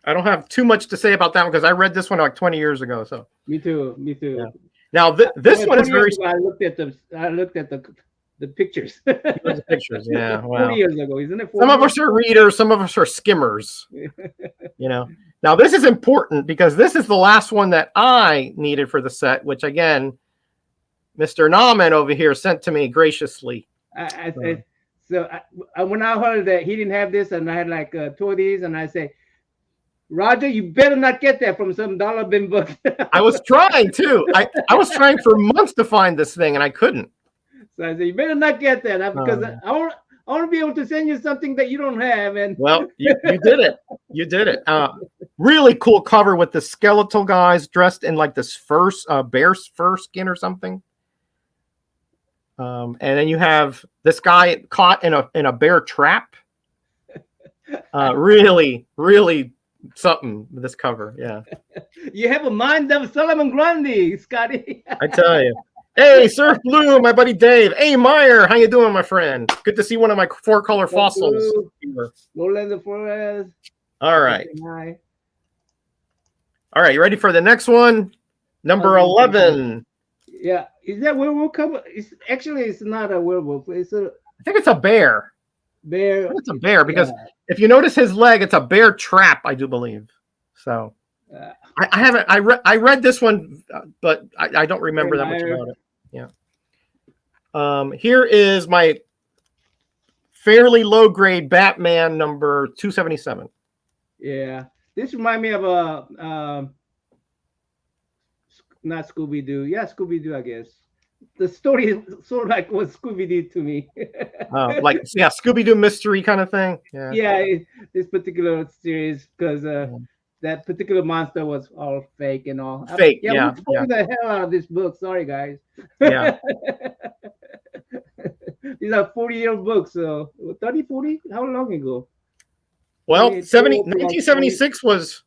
[SPEAKER 2] I don't have too much to say about that one because I read this one like 20 years ago. So
[SPEAKER 1] me too. Yeah.
[SPEAKER 2] Now this one is very.
[SPEAKER 1] I looked at the pictures.
[SPEAKER 2] The pictures, yeah. Wow.
[SPEAKER 1] 40 years ago, isn't it?
[SPEAKER 2] Some of us are readers, some of us are skimmers. Now this is important because this is the last one that I needed for the set, which again, Mr. Nauman over here sent to me graciously.
[SPEAKER 1] So when I heard that he didn't have this, and I had like 2 of these, and I say, Roger, you better not get that from some dollar bin book.
[SPEAKER 2] I was trying to. I was trying for months to find this thing, and I couldn't.
[SPEAKER 1] So I said, you better not get that because I want to be able to send you something that you don't have. And
[SPEAKER 2] well, you did it. You did it. Really cool cover with the skeletal guys dressed in like this bear's fur skin or something. And then you have this guy caught in a bear trap. Really, really something with this cover. Yeah.
[SPEAKER 1] You have a mind of Solomon Grundy, Scotty.
[SPEAKER 2] I tell you. Hey, Surf Blue, my buddy Dave. Hey, Meyer, how you doing, my friend? Good to see one of my 4-color fossils.
[SPEAKER 1] Roland Flores.
[SPEAKER 2] All right. All right, you ready for the next one? Number 11.
[SPEAKER 1] Yeah, is that werewolf cover? It's not a werewolf. I
[SPEAKER 2] think it's a bear.
[SPEAKER 1] Bear.
[SPEAKER 2] It's a bear because if you notice his leg, it's a bear trap, I do believe. So I haven't. I read this one, but I don't remember that much about it. Yeah. Here is my fairly low grade Batman number 277.
[SPEAKER 1] Yeah, this reminds me of a not Scooby-Doo. Yeah, Scooby-Doo, I guess. The story is sort of like what Scooby-Doo to me.
[SPEAKER 2] Like, yeah, Scooby-Doo mystery kind of thing. Yeah.
[SPEAKER 1] Yeah, this particular series, because that particular monster was all fake and all.
[SPEAKER 2] Fake,
[SPEAKER 1] we tore the hell out of this book. Sorry, guys.
[SPEAKER 2] Yeah.
[SPEAKER 1] These are 40-year books. So 30, 40? How long ago?
[SPEAKER 2] Well, 1976 was...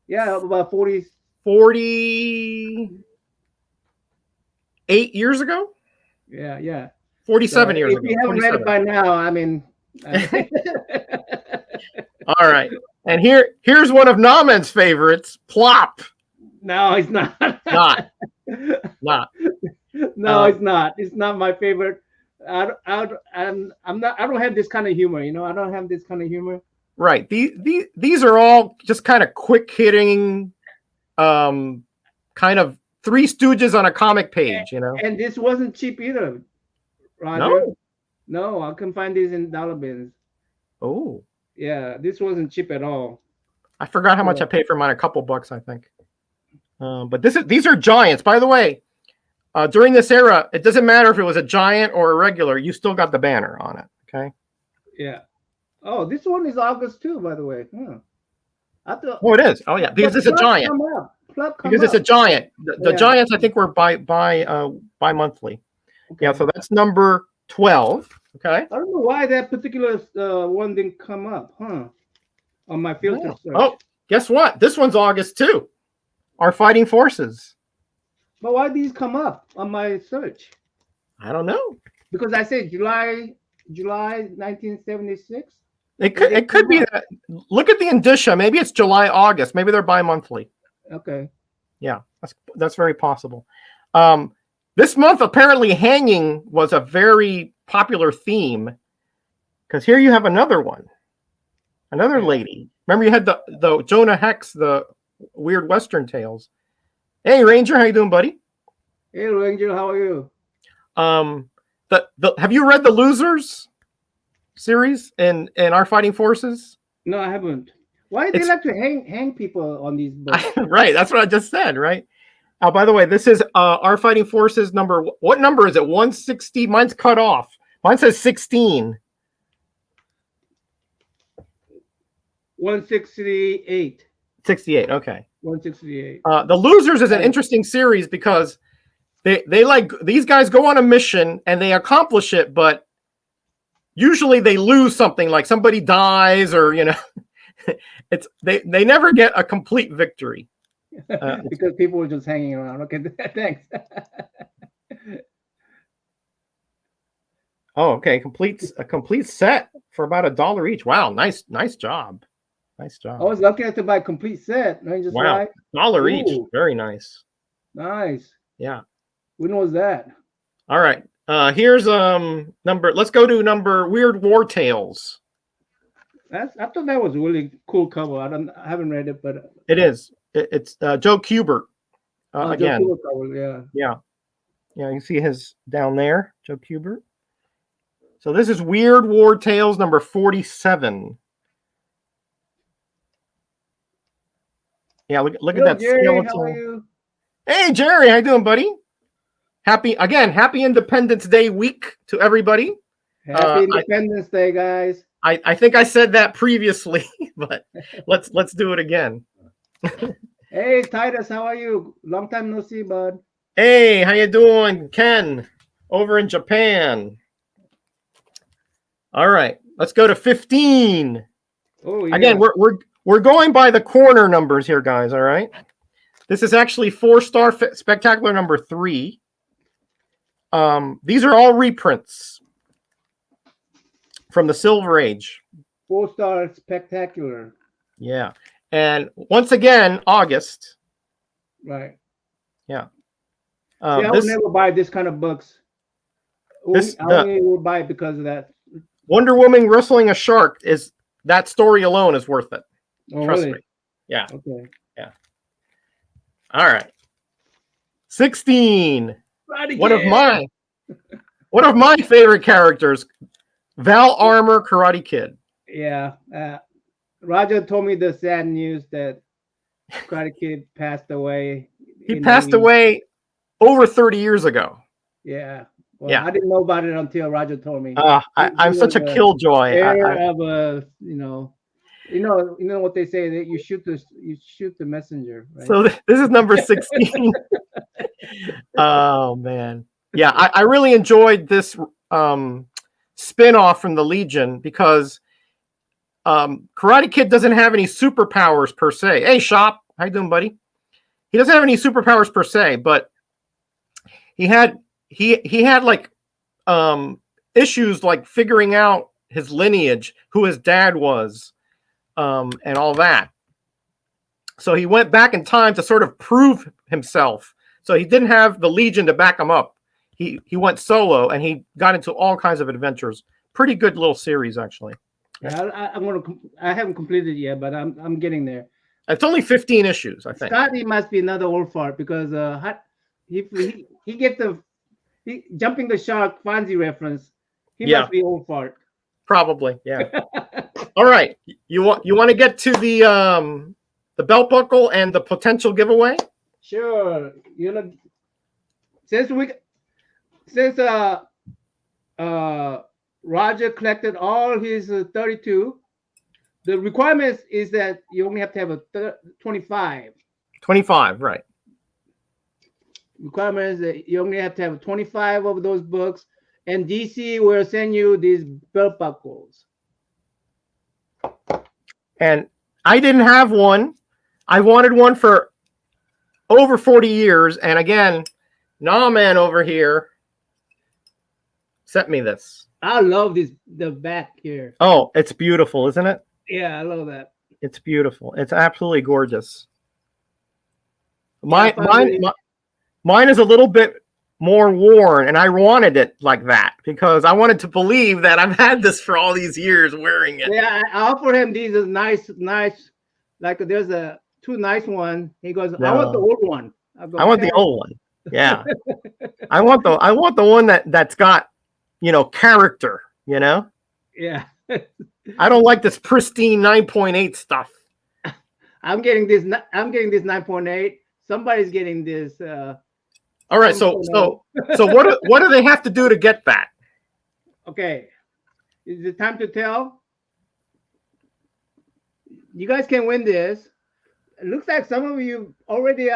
[SPEAKER 1] Yeah, about
[SPEAKER 2] 48 years ago?
[SPEAKER 1] Yeah.
[SPEAKER 2] 47 years ago.
[SPEAKER 1] If you haven't read it by now, I mean...
[SPEAKER 2] All right. And here's one of Nauman's favorites, Plop.
[SPEAKER 1] No, it's not.
[SPEAKER 2] Not.
[SPEAKER 1] No, it's not. It's not my favorite. I'm not. I don't have this kind of humor. I don't have this kind of humor.
[SPEAKER 2] Right. These are all just kind of quick hitting, kind of Three Stooges on a comic page.
[SPEAKER 1] And this wasn't cheap either, Roger. No, I couldn't find these in dollar bins.
[SPEAKER 2] Oh.
[SPEAKER 1] Yeah, this wasn't cheap at all.
[SPEAKER 2] I forgot how much I paid for mine. A couple bucks, I think. But these are giants, by the way. During this era, it doesn't matter if it was a giant or a regular. You still got the banner on it. Okay.
[SPEAKER 1] Yeah. Oh, this one is August too, by the way.
[SPEAKER 2] Oh, it is. Oh, yeah, because it's a giant. Because it's a giant. The giants, I think, were bi-monthly. Okay. Yeah. So that's number 12. Okay.
[SPEAKER 1] I don't know why that particular one didn't come up, on my filter search.
[SPEAKER 2] Oh, guess what? This one's August too. Our Fighting Forces.
[SPEAKER 1] But why these come up on my search?
[SPEAKER 2] I don't know.
[SPEAKER 1] Because I said July 1976.
[SPEAKER 2] It could be that. Look at the indicia. Maybe it's July, August. Maybe they're bi-monthly.
[SPEAKER 1] Okay.
[SPEAKER 2] Yeah, that's very possible. This month, apparently, hanging was a very popular theme. Because here you have another one. Another lady. Remember you had the Jonah Hex, the Weird Western Tales. Hey, Ranger, how you doing, buddy?
[SPEAKER 1] Hey, Ranger, how are you?
[SPEAKER 2] Have you read the Losers series in Our Fighting Forces?
[SPEAKER 1] No, I haven't. Why do they like to hang people on these books?
[SPEAKER 2] Right, that's what I just said, right? By the way, this is Our Fighting Forces number. What number is it? 160. Mine's cut off. Mine says 16.
[SPEAKER 1] 168.
[SPEAKER 2] 68. Okay.
[SPEAKER 1] 168.
[SPEAKER 2] The Losers is an
[SPEAKER 1] Right.
[SPEAKER 2] interesting series because they like these guys go on a mission and they accomplish it, but usually they lose something, like somebody dies or it's they never get a complete victory.
[SPEAKER 1] Because people were just hanging around. Okay, thanks.
[SPEAKER 2] Oh, okay. A complete set for about $1 each. Wow, nice job. Nice job.
[SPEAKER 1] I was lucky enough to buy a complete set. Let me just
[SPEAKER 2] Wow,
[SPEAKER 1] buy.
[SPEAKER 2] $1 each.
[SPEAKER 1] Ooh.
[SPEAKER 2] Very nice.
[SPEAKER 1] Nice.
[SPEAKER 2] Yeah.
[SPEAKER 1] When was that?
[SPEAKER 2] All right. Here's number. Let's go to number Weird War Tales.
[SPEAKER 1] I thought that was a really cool cover. I haven't read it, but
[SPEAKER 2] It is. It's Joe Kubert again.
[SPEAKER 1] Joe cover, yeah.
[SPEAKER 2] Yeah. Yeah, you see his down there, Joe Kubert. So this is Weird War Tales number 47. Yeah, look at that
[SPEAKER 1] Jerry,
[SPEAKER 2] skeleton.
[SPEAKER 1] how are you?
[SPEAKER 2] Hey, Jerry, how you doing, buddy? Happy Independence Day week to everybody.
[SPEAKER 1] Happy Independence Day, guys.
[SPEAKER 2] I think I said that previously, but let's do it again.
[SPEAKER 1] Hey, Titus, how are you? Long time no see, bud.
[SPEAKER 2] Hey, how you doing, Ken? Over in Japan. All right, let's go to 15.
[SPEAKER 1] Oh, yeah.
[SPEAKER 2] Again, we're going by the corner numbers here, guys. All right. This is actually 4-star spectacular number 3. These are all reprints from the Silver Age.
[SPEAKER 1] 4-star spectacular.
[SPEAKER 2] Yeah, and once again, August.
[SPEAKER 1] Right.
[SPEAKER 2] Yeah.
[SPEAKER 1] See, I would never buy this kind of books. I only would buy it because of that.
[SPEAKER 2] Wonder Woman wrestling a shark is that story alone is worth it.
[SPEAKER 1] Oh,
[SPEAKER 2] Trust
[SPEAKER 1] really?
[SPEAKER 2] me. Yeah.
[SPEAKER 1] Okay.
[SPEAKER 2] Yeah. All right. 16. One of my favorite characters, Val Armour, Karate Kid.
[SPEAKER 1] Yeah. Roger told me the sad news that Karate Kid passed away.
[SPEAKER 2] He passed away over 30 years ago.
[SPEAKER 1] Yeah. Well,
[SPEAKER 2] yeah.
[SPEAKER 1] I didn't know about it until Roger told me.
[SPEAKER 2] I'm such a killjoy.
[SPEAKER 1] You know what they say, that you shoot the messenger. Right?
[SPEAKER 2] So this is number 16. Oh man, yeah, I really enjoyed this spin-off from the Legion because Karate Kid doesn't have any superpowers per se. Hey, Shop, how you doing, buddy? He doesn't have any superpowers per se, but he had like issues like figuring out his lineage, who his dad was, and all that. So he went back in time to sort of prove himself. So he didn't have the Legion to back him up. He went solo and he got into all kinds of adventures. Pretty good little series, actually.
[SPEAKER 1] Yeah, I haven't completed it yet, but I'm getting there.
[SPEAKER 2] It's only 15 issues, I think.
[SPEAKER 1] Scotty must be another old fart because he gets jumping the shark Fonzie reference. He must be old fart. Probably,
[SPEAKER 2] yeah. All right, you want to get to the belt buckle and the potential giveaway?
[SPEAKER 1] Sure. Since Roger collected all his 32, the requirement is that you only have to have a 25.
[SPEAKER 2] 25, right.
[SPEAKER 1] Requirement is that you only have to have 25 of those books, and DC will send you these belt buckles.
[SPEAKER 2] And I didn't have one. I wanted one for over 40 years, and again, man over here sent me this.
[SPEAKER 1] I love the back here.
[SPEAKER 2] Oh, it's beautiful, isn't it?
[SPEAKER 1] Yeah, I love that.
[SPEAKER 2] It's beautiful. It's absolutely gorgeous. Mine is a little bit more worn, and I wanted it like that because I wanted to believe that I've had this for all these years wearing it.
[SPEAKER 1] Yeah, I offered him these nice. Like there's a 2 nice one. He goes,
[SPEAKER 2] No.
[SPEAKER 1] I want the old one.
[SPEAKER 2] I want the old one. Yeah. I want the one that's got, character,
[SPEAKER 1] Yeah.
[SPEAKER 2] I don't like this pristine 9.8 stuff.
[SPEAKER 1] I'm getting this 9.8. Somebody's getting this
[SPEAKER 2] all right, so what do they have to do to get that?
[SPEAKER 1] Okay. Is it time to tell? You guys can win this. it looks like some of you already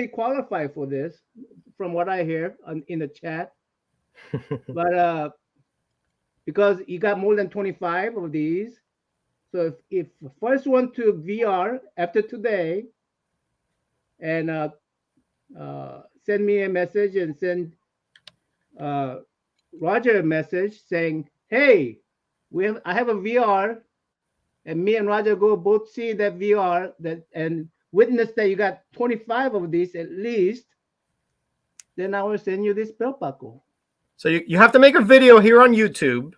[SPEAKER 1] qualified for this, from what I hear in the chat. But because you got more than 25 of these, so if the first one to VR after today, and send me a message and send uh, Roger a message saying, "Hey, I have a VR, and me and Roger go both see that VR that and witness that you got 25 of these at least." Then I will send you this belt buckle.
[SPEAKER 2] So you have to make a video here on YouTube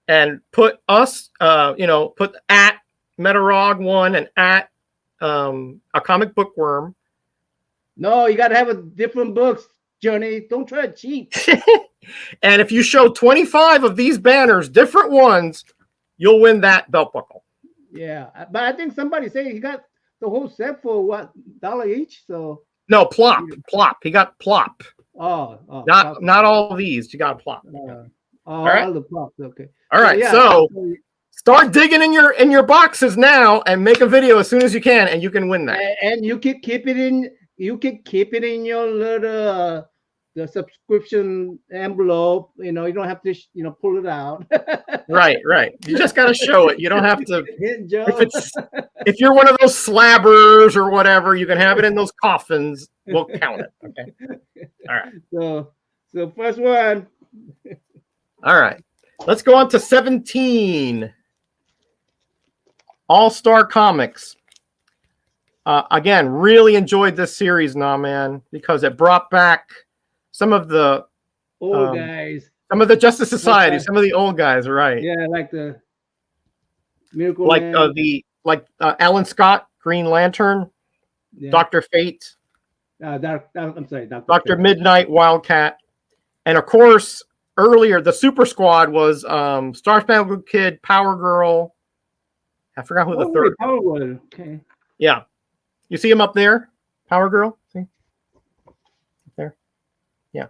[SPEAKER 2] and put us, put at Metarog1 and at a comic book worm.
[SPEAKER 1] No, you got to have a different books, Johnny. Don't try to cheat.
[SPEAKER 2] And if you show 25 of these banners, different ones, you'll win that belt buckle.
[SPEAKER 1] Yeah, but I think somebody said he got the whole set for what, $1 each? So
[SPEAKER 2] no, plop. He got plop.
[SPEAKER 1] Oh,
[SPEAKER 2] not all of these. You got plop.
[SPEAKER 1] All right. All the plops. Okay.
[SPEAKER 2] All right. So start digging in your boxes now and make a video as soon as you can, and you can win that.
[SPEAKER 1] And you can keep it in. You can keep it in your little the subscription envelope. You don't have to pull it out.
[SPEAKER 2] Right. You just got to show it. You don't have to. If you're one of those slabbers or whatever, you can have it in those coffins. We'll count it. Okay. All right.
[SPEAKER 1] So first one.
[SPEAKER 2] All right. Let's go on to 17. All-Star Comics. Again, really enjoyed this series now, man, because it brought back some of the
[SPEAKER 1] old guys.
[SPEAKER 2] Some of the Justice Society, some of the old guys, right?
[SPEAKER 1] Yeah, like the Miracle
[SPEAKER 2] like
[SPEAKER 1] Man.
[SPEAKER 2] Alan Scott, Green Lantern, yeah. Dr. Fate.
[SPEAKER 1] I'm sorry,
[SPEAKER 2] Dr. Midnight, Wildcat, and of course earlier the Super Squad was Star Spangled Kid, Power Girl. I forgot who the third.
[SPEAKER 1] Power Girl. Okay.
[SPEAKER 2] Yeah, you see him up there, Power Girl. See, up there. Yeah.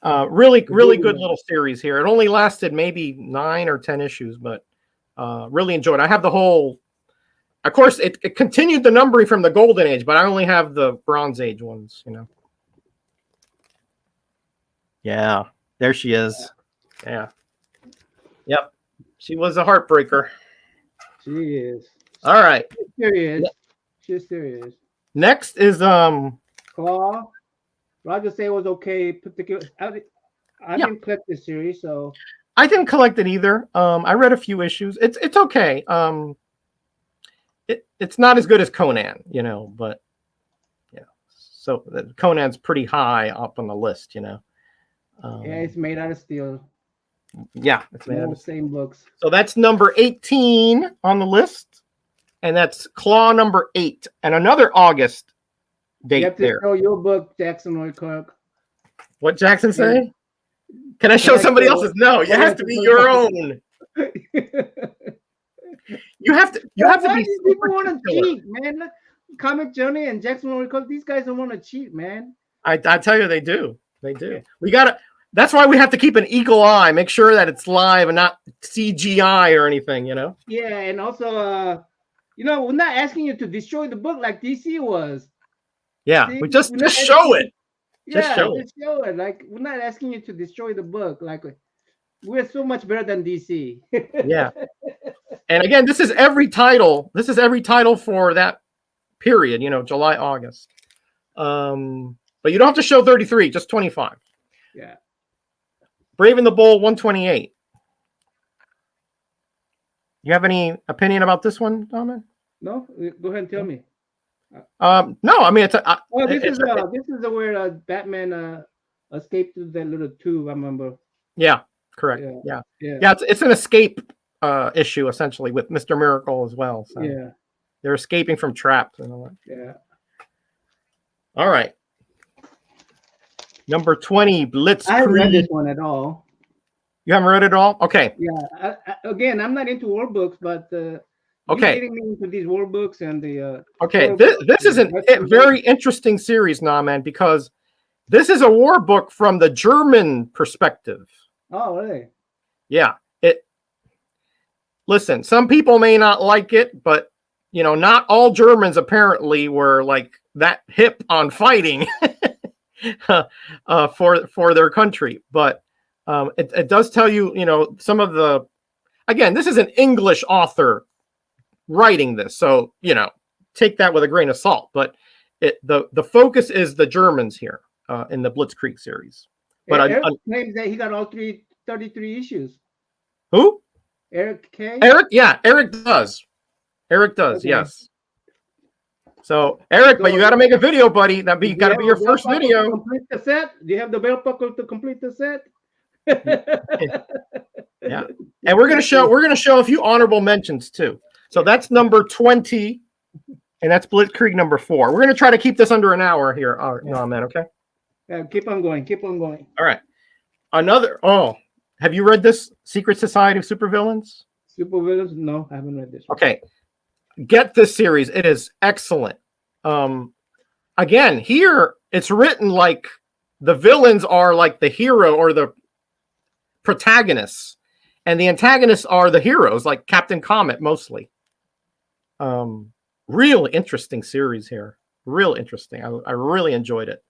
[SPEAKER 2] Really good little series here. It only lasted maybe 9 or 10 issues, but really enjoyed it. I have the whole. Of course, it continued the numbering from the Golden Age, but I only have the Bronze Age ones, Yeah, there she is. Yeah. Yep. She was a heartbreaker.
[SPEAKER 1] She is.
[SPEAKER 2] All right.
[SPEAKER 1] She's serious.
[SPEAKER 2] Next is
[SPEAKER 1] Claw. Roger said it was okay. Particular. I didn't collect this series, so
[SPEAKER 2] I didn't collect it either. I read a few issues. It's okay. It's not as good as Conan, but yeah. So Conan's pretty high up on the list,
[SPEAKER 1] yeah, it's made out of steel.
[SPEAKER 2] Yeah, it's made out of
[SPEAKER 1] the same books.
[SPEAKER 2] So that's number 18 on the list, and that's Claw number 8, and another August date.
[SPEAKER 1] You have to show your book, Jackson Roy-Cook.
[SPEAKER 2] What Jackson say? Can I show somebody else's? No, you have to be your own. You have to be.
[SPEAKER 1] People want to cheat, man. Look, Comic Journey and Jackson Roy-Cook, these guys don't want to cheat, man.
[SPEAKER 2] I tell you, they do. They do. We gotta. That's why we have to keep an eagle eye. Make sure that it's live and not CGI or anything.
[SPEAKER 1] Yeah, and also, we're not asking you to destroy the book like DC was.
[SPEAKER 2] Yeah, we just show it.
[SPEAKER 1] Just show it. Like, we're not asking you to destroy the book. Like, we're so much better than DC.
[SPEAKER 2] Yeah. And again, this is every title. This is every title for that period, July, August. But you don't have to show 33, just 25.
[SPEAKER 1] Yeah.
[SPEAKER 2] Brave and the Bold, 128. You have any opinion about this one, Dominic?
[SPEAKER 1] No, go ahead and tell me.
[SPEAKER 2] No, I mean,
[SPEAKER 1] this is where Batman escaped through that little tube. I remember.
[SPEAKER 2] Yeah, correct. Yeah. It's an escape issue essentially with Mr. Miracle as well. So
[SPEAKER 1] yeah,
[SPEAKER 2] they're escaping from traps and all that.
[SPEAKER 1] Yeah.
[SPEAKER 2] All right. Number 20, Blitzkrieg.
[SPEAKER 1] I haven't read this one at all.
[SPEAKER 2] You haven't read it all? Okay.
[SPEAKER 1] Yeah. Again, I'm not into war books, but
[SPEAKER 2] okay,
[SPEAKER 1] getting me into these war books and the
[SPEAKER 2] okay. This is a very interesting series now, man, because this is a war book from the German perspective.
[SPEAKER 1] Oh, really?
[SPEAKER 2] Yeah. Listen, some people may not like it, but you know, not all Germans apparently were like that hip on fighting for their country. But it does tell you, you know, some of the, again, this is an English author writing this, so, you know, take that with a grain of salt. But the focus is the Germans here in the Blitzkrieg series. But
[SPEAKER 1] Eric claims that he got all 33 issues.
[SPEAKER 2] Who?
[SPEAKER 1] Eric K.
[SPEAKER 2] Eric, yeah, Eric does. Eric does, okay. Yes. So Eric, but you got to make a video, buddy. That got to be your first video.
[SPEAKER 1] Complete the set. Do you have the belt buckle to complete the set?
[SPEAKER 2] Yeah, and we're gonna show a few honorable mentions too. So that's number 20, and that's Blitzkrieg number 4. We're gonna try to keep this under an hour here. No, man. Okay.
[SPEAKER 1] Yeah, keep on going. Keep on going.
[SPEAKER 2] All right. Another. Oh, have you read this Secret Society of Supervillains?
[SPEAKER 1] Supervillains? No, I haven't read this one.
[SPEAKER 2] Okay. Get this series. It is excellent. Again, here it's written like the villains are like the hero or the protagonists, and the antagonists are the heroes, like Captain Comet mostly. Really interesting series here. Real interesting. I really enjoyed it.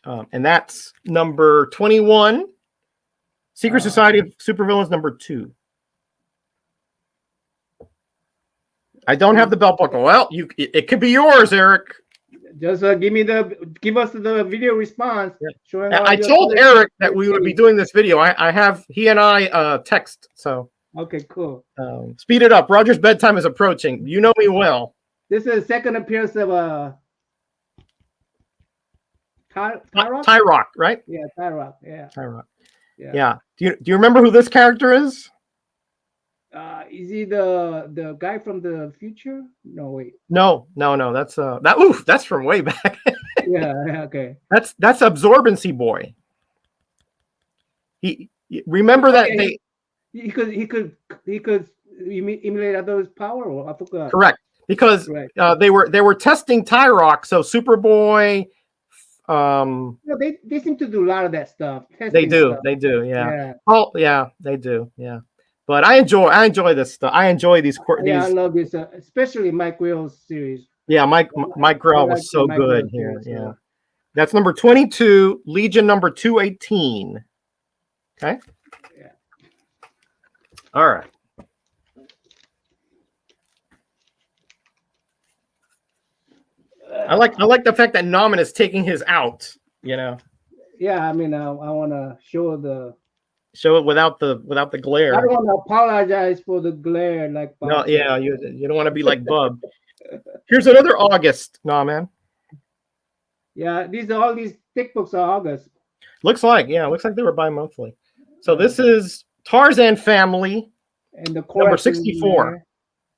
[SPEAKER 2] And that's number 21. Secret Society of Supervillains number 2. I don't have the belt buckle. Well, it could be yours, Eric.
[SPEAKER 1] Just give us the video response. Yeah. Showing
[SPEAKER 2] I told Eric that we would be doing this video. He and I text. So
[SPEAKER 1] okay, cool.
[SPEAKER 2] Speed it up. Roger's bedtime is approaching. You know me well.
[SPEAKER 1] This is the second appearance of
[SPEAKER 2] Tyrock, right?
[SPEAKER 1] Yeah, Tyrock. Yeah.
[SPEAKER 2] Tyrock. Yeah. Do you remember who this character is?
[SPEAKER 1] Is he the guy from the future? No, wait.
[SPEAKER 2] No. That's from way back.
[SPEAKER 1] Yeah. Okay.
[SPEAKER 2] That's Absorbency Boy. Remember that
[SPEAKER 1] he could emulate others' power. Or I forgot.
[SPEAKER 2] Correct, because they were testing Tyrock. So Superboy.
[SPEAKER 1] They seem to do a lot of that stuff.
[SPEAKER 2] They do. Yeah. Oh, yeah, they do. Yeah. But I enjoy this stuff. I enjoy these.
[SPEAKER 1] Yeah, I love this, especially Mike Will's series.
[SPEAKER 2] Yeah, Mike Grell was so good here. Yeah, that's number 22, Legion number 218. Okay.
[SPEAKER 1] Yeah.
[SPEAKER 2] All right. I like the fact that Nauman is taking his out. You know.
[SPEAKER 1] Yeah, I mean, I want to
[SPEAKER 2] show it without the glare.
[SPEAKER 1] I don't want to apologize for the glare, like Bob.
[SPEAKER 2] No, yeah, you don't want to be like Bub. Here's another August. Nah, man.
[SPEAKER 1] Yeah, all these thick books are August.
[SPEAKER 2] Looks like they were bi-monthly. So this is Tarzan Family,
[SPEAKER 1] and the
[SPEAKER 2] number 64.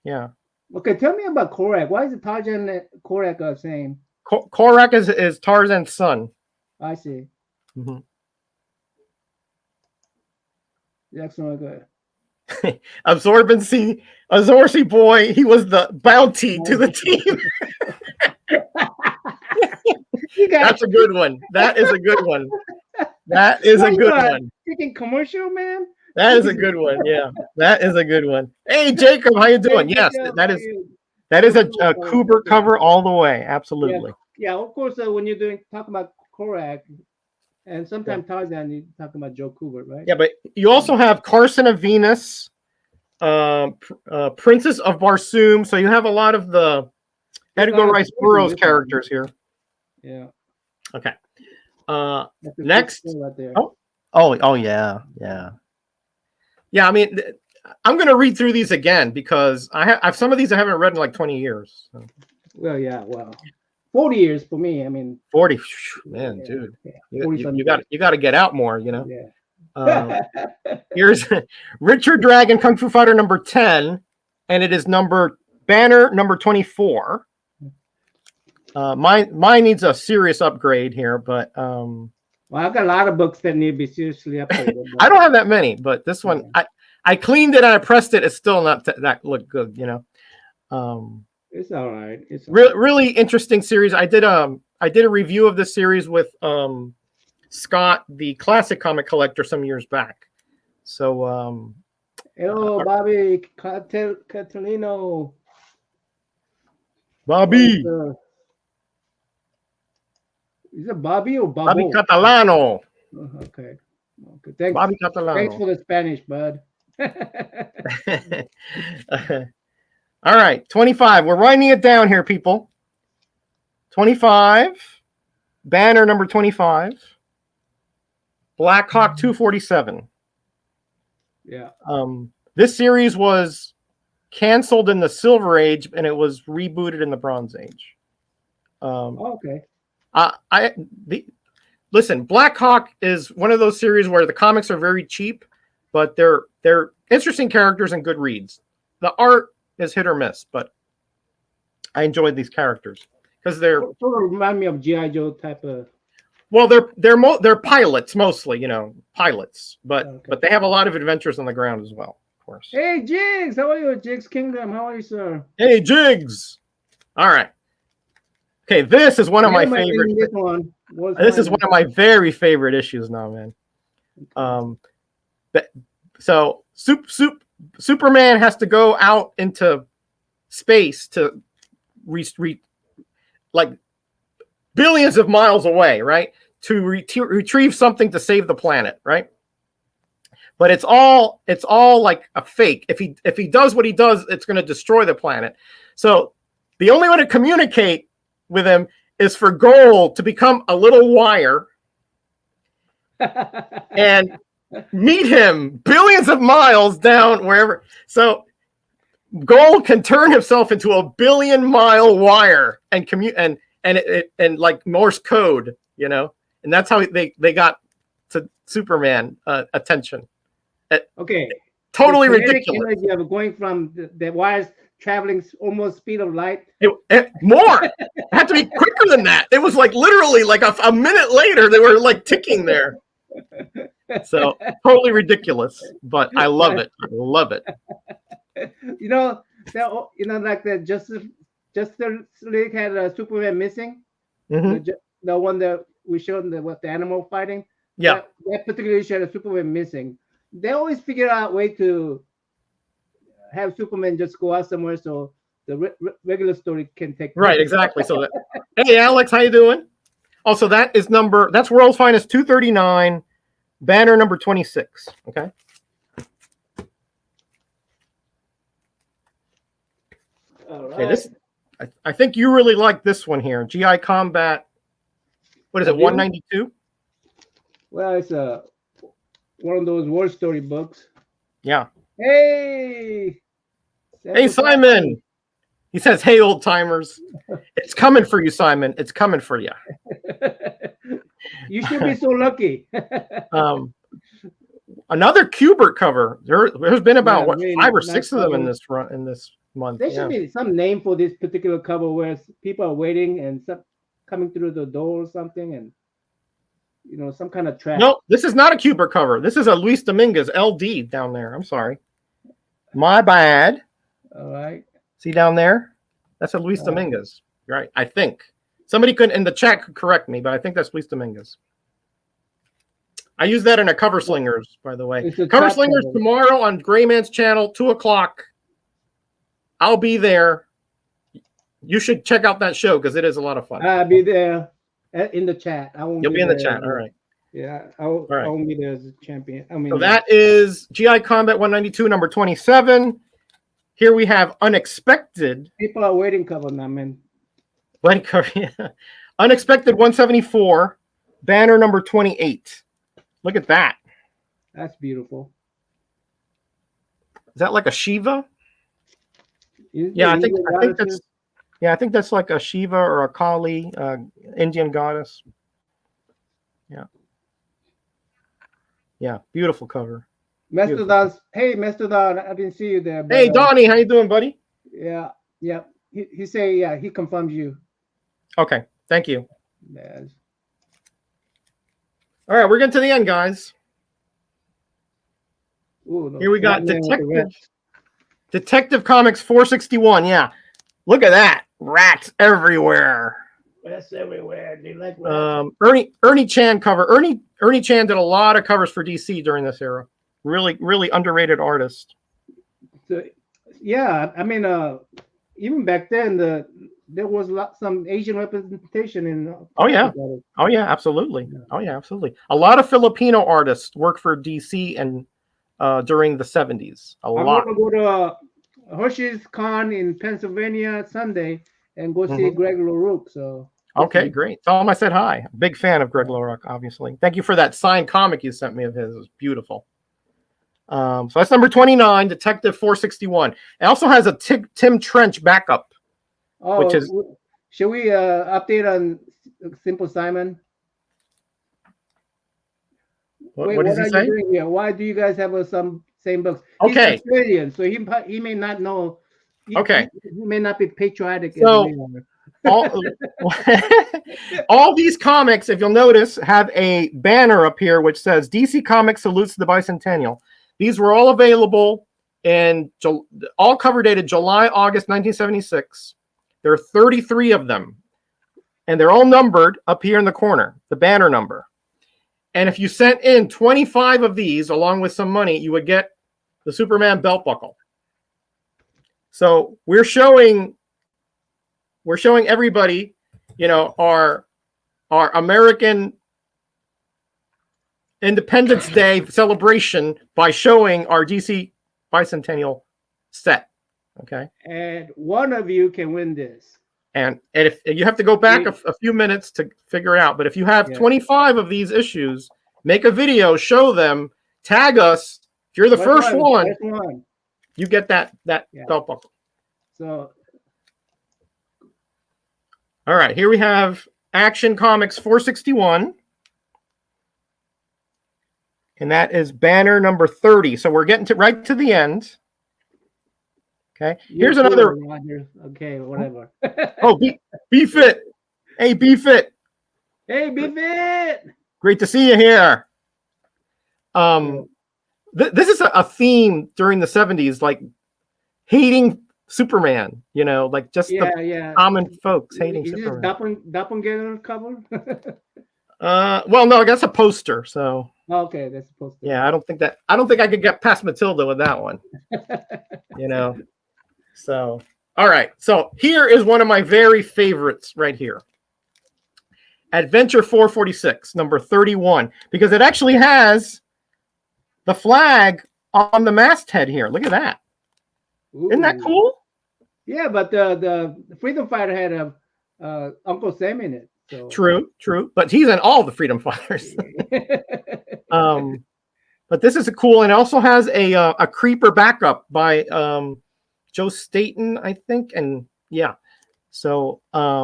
[SPEAKER 2] Yeah.
[SPEAKER 1] Okay, tell me about Korak. Why is it Tarzan and Korak the same?
[SPEAKER 2] Korak is Tarzan's son.
[SPEAKER 1] I see.
[SPEAKER 2] Mm-hmm.
[SPEAKER 1] Excellent, good.
[SPEAKER 2] Absorbency Boy. He was the bounty to the team. That's a good one. That is a good one. That is a good one.
[SPEAKER 1] Freaking commercial, man.
[SPEAKER 2] That is a good one. Yeah, that is a good one. Hey, Jacob, how you doing? Yes, that is a Kubert cover all the way. Absolutely.
[SPEAKER 1] Yeah, of course. When you're talking about Korak, and sometimes Tarzan, you're talking about Joe Kubert, right?
[SPEAKER 2] Yeah, but you also have Carson of Venus, Princess of Barsoom. So you have a lot of the Edgar Rice Burroughs characters here.
[SPEAKER 1] Yeah.
[SPEAKER 2] Okay. Next.
[SPEAKER 1] Right there.
[SPEAKER 2] Oh yeah. Yeah, I mean, I'm going to read through these again because I have some of these I haven't read in like 20 years. So.
[SPEAKER 1] Well, yeah, 40 years for me. I mean,
[SPEAKER 2] 40, man, yeah, dude. Yeah. You got to get out more, you know.
[SPEAKER 1] Yeah.
[SPEAKER 2] Here's Richard Dragon Kung Fu Fighter number 10, and it is banner number 24. Mine needs a serious upgrade here, but
[SPEAKER 1] well, I've got a lot of books that need to be seriously upgraded.
[SPEAKER 2] I don't have that many, but this one, I cleaned it and I pressed it. It's still not that look good, you know.
[SPEAKER 1] It's all right. It's
[SPEAKER 2] really interesting series. I did a review of this series with Scott, the classic comic collector, some years back. So
[SPEAKER 1] Hello, Bobby Catalino.
[SPEAKER 2] Bobby.
[SPEAKER 1] Is it Bobby or
[SPEAKER 2] Bobby
[SPEAKER 1] Babo?
[SPEAKER 2] Catalano.
[SPEAKER 1] Okay. Thanks.
[SPEAKER 2] Bobby
[SPEAKER 1] Thanks
[SPEAKER 2] Catalano.
[SPEAKER 1] for the Spanish, bud.
[SPEAKER 2] All right, 25. We're winding it down here, people. 25. Banner number 25. Black Hawk 247.
[SPEAKER 1] Yeah.
[SPEAKER 2] This series was canceled in the Silver Age and it was rebooted in the Bronze Age.
[SPEAKER 1] Okay.
[SPEAKER 2] Listen, Black Hawk is one of those series where the comics are very cheap, but they're interesting characters and good reads. The art is hit or miss, but I enjoyed these characters because they're
[SPEAKER 1] sort of remind me of G.I. Joe type of.
[SPEAKER 2] Well, they're pilots mostly, pilots, but they have a lot of adventures on the ground as well, of course.
[SPEAKER 1] Hey, Jigs, how are you, Jigs Kingdom? How are you, sir?
[SPEAKER 2] Hey, Jigs. All right. Okay, this is one of my favorite. This is one of my very favorite issues now, man. So Superman has to go out into space to like billions of miles away, right? To retrieve something to save the planet, right? But it's all like a fake. If he does what he does, it's going to destroy the planet. So the only way to communicate with him is for Gold to become a little wire and meet him billions of miles down wherever. So Gold can turn himself into a billion-mile wire and commute and like Morse code, and that's how they got to Superman attention.
[SPEAKER 1] Okay,
[SPEAKER 2] totally ridiculous.
[SPEAKER 1] Energy of going from the wires traveling almost speed of light.
[SPEAKER 2] More. It had to be quicker than that. It was like literally like a minute later they were like ticking there. So totally ridiculous, but I love it. I love it.
[SPEAKER 1] Like the Justice League had a Superman missing.
[SPEAKER 2] Mm-hmm.
[SPEAKER 1] The one that we showed the animal fighting.
[SPEAKER 2] Yeah.
[SPEAKER 1] That particular issue had a Superman missing. They always figure out a way to have Superman just go out somewhere so the regular story can take.
[SPEAKER 2] Right, exactly. So hey, Alex, how you doing? Also, that's World's Finest 239, banner number 26. Okay.
[SPEAKER 1] All right.
[SPEAKER 2] Okay, I think you really like this one here. GI Combat. What is it? 192.
[SPEAKER 1] Well, it's one of those war story books.
[SPEAKER 2] Yeah.
[SPEAKER 1] Hey,
[SPEAKER 2] Simon. He says, "Hey, old timers, it's coming for you, Simon. It's coming for you."
[SPEAKER 1] You should be so lucky.
[SPEAKER 2] Another Kubert cover. There's been about 5 or 6 of them in this month.
[SPEAKER 1] There should be some name for this particular cover where people are waiting and coming through the door or something, and some kind of trap.
[SPEAKER 2] No, this is not a Kubert cover. This is a Luis Dominguez LD down there. I'm sorry, my bad.
[SPEAKER 1] All right.
[SPEAKER 2] See down there? That's a Luis Dominguez, right? I think somebody in the chat could correct me, but I think that's Luis Dominguez. I use that in a Cover Slingers, by the way. Cover Slingers tomorrow on Gray Man's channel, 2:00. I'll be there. You should check out that show because it is a lot of fun.
[SPEAKER 1] I'll be there in the chat.
[SPEAKER 2] You'll be in the chat. All right.
[SPEAKER 1] Yeah, I won't be there as a champion.
[SPEAKER 2] So that is GI Combat 192, number 27. Here we have Unexpected.
[SPEAKER 1] People are waiting cover now, man.
[SPEAKER 2] Unexpected 174, banner number 28. Look at that.
[SPEAKER 1] That's beautiful.
[SPEAKER 2] Is that like a Shiva? I think that's like a Shiva or a Kali, Indian goddess. Yeah, beautiful cover.
[SPEAKER 1] Mastodon, hey Mastodon, I didn't see you there.
[SPEAKER 2] But, hey Donnie, how you doing, buddy?
[SPEAKER 1] Yeah. He say he confirms you.
[SPEAKER 2] Okay, thank you.
[SPEAKER 1] Yes.
[SPEAKER 2] All right, we're getting to the end, guys.
[SPEAKER 1] Ooh,
[SPEAKER 2] here we got Detective Comics 461. Yeah, look at that, rats everywhere.
[SPEAKER 1] Rats everywhere. They like rats.
[SPEAKER 2] Ernie Chan cover. Ernie Chan did a lot of covers for DC during this era. Really, really underrated artist.
[SPEAKER 1] So yeah, I mean, even back then, there was some Asian representation in
[SPEAKER 2] Oh yeah.
[SPEAKER 1] comic artists.
[SPEAKER 2] Oh yeah, absolutely.
[SPEAKER 1] Yeah.
[SPEAKER 2] Oh yeah, absolutely. A lot of Filipino artists worked for DC and during the 70s. A
[SPEAKER 1] I'm
[SPEAKER 2] lot.
[SPEAKER 1] gonna go to Hershey's Con in Pennsylvania Sunday and go see
[SPEAKER 2] Mhm.
[SPEAKER 1] Greg LaRoque. So
[SPEAKER 2] Okay,
[SPEAKER 1] hopefully,
[SPEAKER 2] great. Tell him I said hi. Big fan of Greg Lorock, obviously. Thank you for that signed comic you sent me of his. It was beautiful. So that's number 29, Detective 461. It also has a Tim Trench backup, which is
[SPEAKER 1] should we update on Simple Simon? Wait,
[SPEAKER 2] what does
[SPEAKER 1] what
[SPEAKER 2] he
[SPEAKER 1] are you
[SPEAKER 2] say?
[SPEAKER 1] doing here? Why do you guys have some same books? He's
[SPEAKER 2] Okay,
[SPEAKER 1] Australian, so he may not know.
[SPEAKER 2] okay.
[SPEAKER 1] He may not be patriotic as
[SPEAKER 2] So
[SPEAKER 1] we are.
[SPEAKER 2] all all these comics, if you'll notice, have a banner up here which says DC Comics salutes the bicentennial. These were all available in all cover dated July, August 1976. There are 33 of them, and they're all numbered up here in the corner, the banner number. And if you sent in 25 of these along with some money, you would get the Superman belt buckle. So we're showing everybody, our American Independence Day celebration by showing our DC Bicentennial set. Okay.
[SPEAKER 1] And one of you can win this.
[SPEAKER 2] And if you have to go back a few minutes to figure it out, but if you have 25 of these issues, make a video, show them, tag us. If you're the first one, you get that belt buckle.
[SPEAKER 1] So,
[SPEAKER 2] all right, here we have Action Comics 461. And that is banner number 30. So we're getting right to the end. Okay. Here's another.
[SPEAKER 1] Okay, whatever.
[SPEAKER 2] Oh, be fit. Hey, be fit.
[SPEAKER 1] Hey, be fit.
[SPEAKER 2] Great to see you here. This is a theme during the 70s, like hating Superman, like just the common folks hating Superman.
[SPEAKER 1] Doppelganger cover?
[SPEAKER 2] Well, no, that's a poster. So
[SPEAKER 1] okay, that's a poster.
[SPEAKER 2] Yeah, I don't think I could get past Matilda with that one. So all right. So here is one of my very favorites right here. Adventure 446, number 31, because it actually has the flag on the masthead here. Look at that. Ooh. Isn't that cool?
[SPEAKER 1] Yeah, but the Freedom Fighter had a Uncle Sam in it. So.
[SPEAKER 2] True. But he's in all the Freedom Fighters. But this is cool, and it also has a creeper backup by Joe Staten, I think, and yeah. So
[SPEAKER 1] I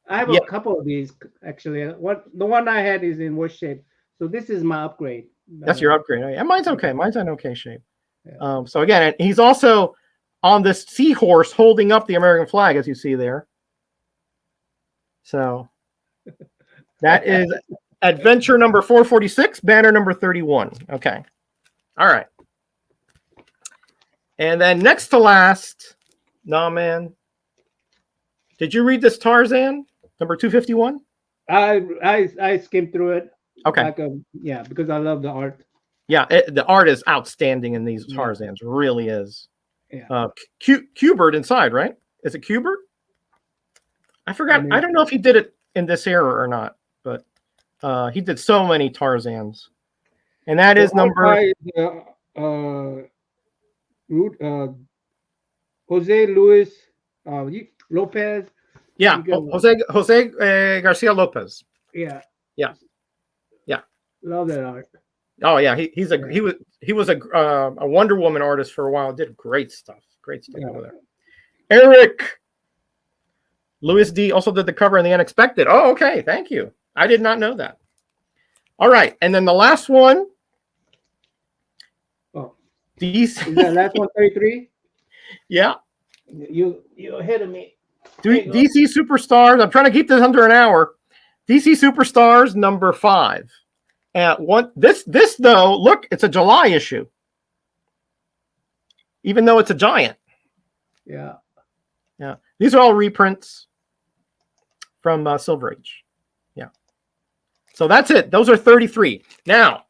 [SPEAKER 1] have a couple of these actually. The one I had is in worse shape, so this is my upgrade.
[SPEAKER 2] That's your upgrade. And mine's okay. Mine's in okay shape. Yeah. So again, he's also on this seahorse holding up the American flag, as you see there. So that is Adventure number 446, banner number 31. Okay. All right. And then next to last, nah, man. Did you read this Tarzan, number 251?
[SPEAKER 1] I skimmed through it.
[SPEAKER 2] Okay.
[SPEAKER 1] Because I love the art.
[SPEAKER 2] Yeah, the art is outstanding in these Tarzans. Really is.
[SPEAKER 1] Yeah.
[SPEAKER 2] Kubert inside, right? Is it Kubert? I forgot. I don't know if he did it in this era or not, but he did so many Tarzans. And that is number
[SPEAKER 1] Jose Luis Lopez.
[SPEAKER 2] Yeah, Jose Garcia Lopez.
[SPEAKER 1] Yeah. Love that art.
[SPEAKER 2] Oh yeah, he was a Wonder Woman artist for a while. Did great stuff over there. Eric Louis D also did the cover in The Unexpected. Oh, okay, thank you. I did not know that. All right, and then the last one.
[SPEAKER 1] Oh,
[SPEAKER 2] DC.
[SPEAKER 1] Is that last one 33?
[SPEAKER 2] Yeah.
[SPEAKER 1] You're ahead of me.
[SPEAKER 2] DC Superstars. I'm trying to keep this under an hour. DC Superstars number 5. And this though, look, it's a July issue. Even though it's a giant.
[SPEAKER 1] Yeah.
[SPEAKER 2] These are all reprints from Silver Age. Yeah. So that's it. Those are 33. Now,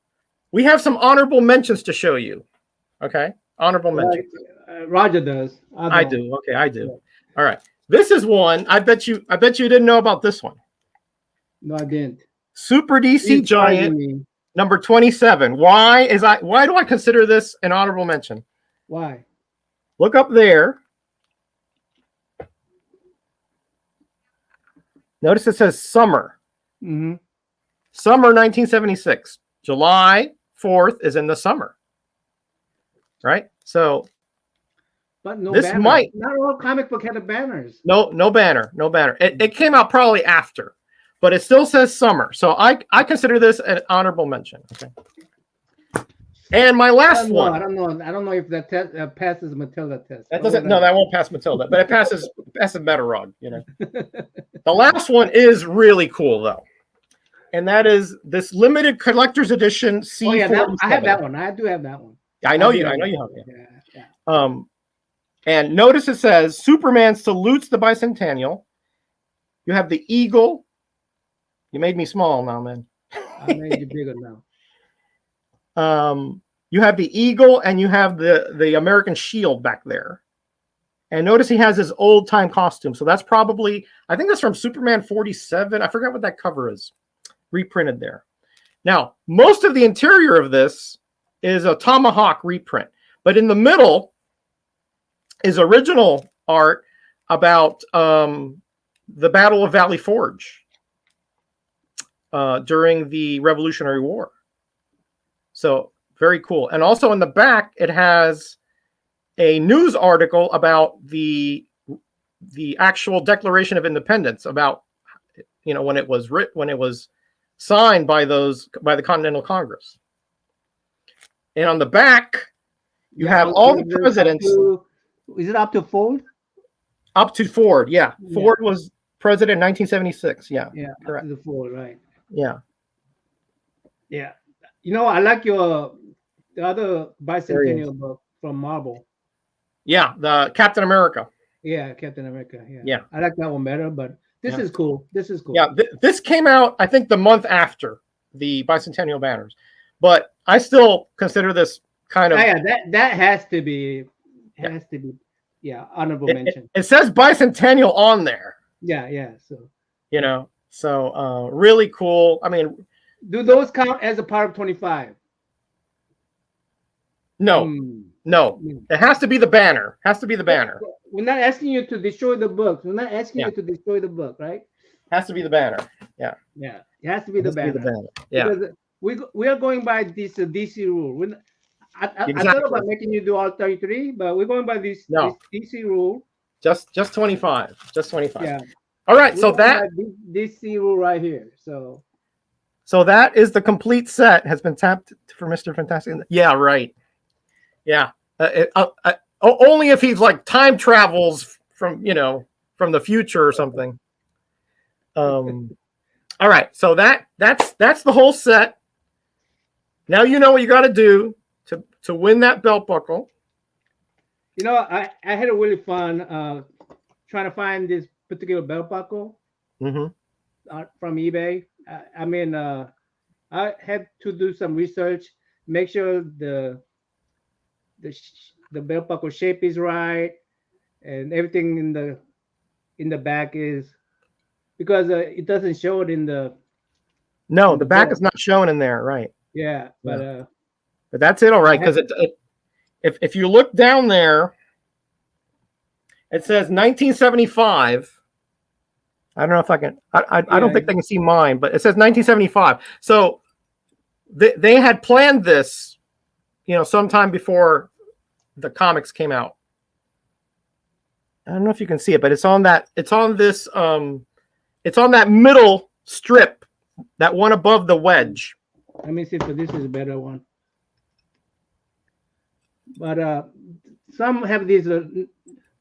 [SPEAKER 2] we have some honorable mentions to show you. Okay? Honorable mentions.
[SPEAKER 1] Roger does.
[SPEAKER 2] I
[SPEAKER 1] don't.
[SPEAKER 2] do. Okay, I do.
[SPEAKER 1] Yeah.
[SPEAKER 2] All right. This is one. I bet you didn't know about this one.
[SPEAKER 1] No, I didn't.
[SPEAKER 2] Super DC
[SPEAKER 1] He's
[SPEAKER 2] Giant
[SPEAKER 1] surprising me.
[SPEAKER 2] number 27. Why do I consider this an honorable mention?
[SPEAKER 1] Why?
[SPEAKER 2] Look up there. Notice it says summer.
[SPEAKER 1] Mm-hmm.
[SPEAKER 2] Summer 1976. July 4th is in the summer. Right? So
[SPEAKER 1] But no
[SPEAKER 2] this
[SPEAKER 1] banner.
[SPEAKER 2] might
[SPEAKER 1] Not all comic book had the banners.
[SPEAKER 2] no banner. It came out probably after, but it still says summer. So I consider this an honorable mention. Okay. And my last one.
[SPEAKER 1] I don't know if that test passes Matilda test.
[SPEAKER 2] That doesn't. No, that won't pass Matilda, but it passes Metarog. You know. The last one is really cool though, and that is this limited collector's edition C47.
[SPEAKER 1] Oh yeah, I have that one. I do have that one.
[SPEAKER 2] I know you have it. Yeah. And notice it says Superman salutes the Bicentennial. You have the eagle. You made me small now, man.
[SPEAKER 1] I made you bigger now.
[SPEAKER 2] You have the eagle and you have the American shield back there. And notice he has his old time costume. So that's probably, I think that's from Superman 47. I forgot what that cover is. Reprinted there. Now, most of the interior of this is a Tomahawk reprint. But in the middle is original art about the Battle of Valley Forge during the Revolutionary War. So very cool. And also in the back, it has a news article about the actual Declaration of Independence, about when it was signed by the Continental Congress. And on the back, you have all the presidents.
[SPEAKER 1] Is it up to Ford?
[SPEAKER 2] Up to Ford, yeah. Ford was president in 1976. Yeah,
[SPEAKER 1] correct. Up to the Ford, right?
[SPEAKER 2] Yeah.
[SPEAKER 1] I like the other Bicentennial book from Marvel.
[SPEAKER 2] Yeah, the Captain America.
[SPEAKER 1] Yeah, Captain America. Yeah. I like that one better, but this is cool. Yeah,
[SPEAKER 2] this came out, I think, the month after the Bicentennial banners, but I still consider this kind of.
[SPEAKER 1] Yeah, that has to be honorable mention.
[SPEAKER 2] It says Bicentennial on there.
[SPEAKER 1] Yeah.
[SPEAKER 2] So really cool. I mean,
[SPEAKER 1] do those count as a part of 25?
[SPEAKER 2] No. It has to be the banner.
[SPEAKER 1] We're not asking you to destroy the book. We're not asking you to destroy the book, right?
[SPEAKER 2] Has to be the banner. Yeah.
[SPEAKER 1] It has to be the banner.
[SPEAKER 2] Yeah.
[SPEAKER 1] Because we are going by this DC rule. I thought about making you do all 33, but we're going by this DC rule.
[SPEAKER 2] Just 25. Just 25.
[SPEAKER 1] Yeah.
[SPEAKER 2] All right. So that
[SPEAKER 1] DC rule right here.
[SPEAKER 2] So that is the complete set. Has been tapped for Mr. Fantastic. Yeah. Right. Yeah. Only if he's like time travels from the future or something. All right. So that's the whole set. Now you know what you got to do to win that belt buckle.
[SPEAKER 1] I had a really fun trying to find this particular belt buckle from eBay. I had to do some research, make sure the belt buckle shape is right, and everything in the back is, because it doesn't show it in the.
[SPEAKER 2] No, the back is not shown in there, right?
[SPEAKER 1] Yeah, but
[SPEAKER 2] that's it, all right. Because if you look down there, it says 1975. I don't know if I can. I don't think they can see mine, but it says 1975. So they had planned this, sometime before the comics came out. I don't know if you can see it, but it's on that. It's on this. It's on that middle strip, that one above the wedge.
[SPEAKER 1] Let me see if this is a better one. But some have these,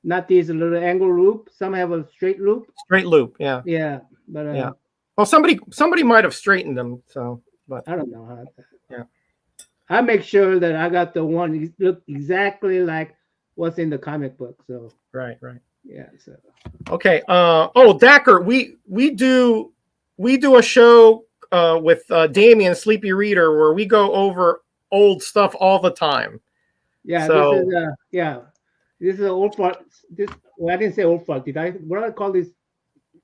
[SPEAKER 1] not these little angle loop. Some have a straight loop.
[SPEAKER 2] Straight loop, yeah.
[SPEAKER 1] Yeah, but
[SPEAKER 2] yeah. Well, somebody might have straightened them. So, but
[SPEAKER 1] I don't know how.
[SPEAKER 2] Yeah. I
[SPEAKER 1] make sure that I got the one look exactly like what's in the comic book. So.
[SPEAKER 2] Right.
[SPEAKER 1] Yeah. So.
[SPEAKER 2] Okay. Dacker, we do a show with Damien Sleepy Reader where we go over old stuff all the time.
[SPEAKER 1] Yeah.
[SPEAKER 2] So,
[SPEAKER 1] this is This is an old fart. This well, I didn't say old fart. Did I? What do I call this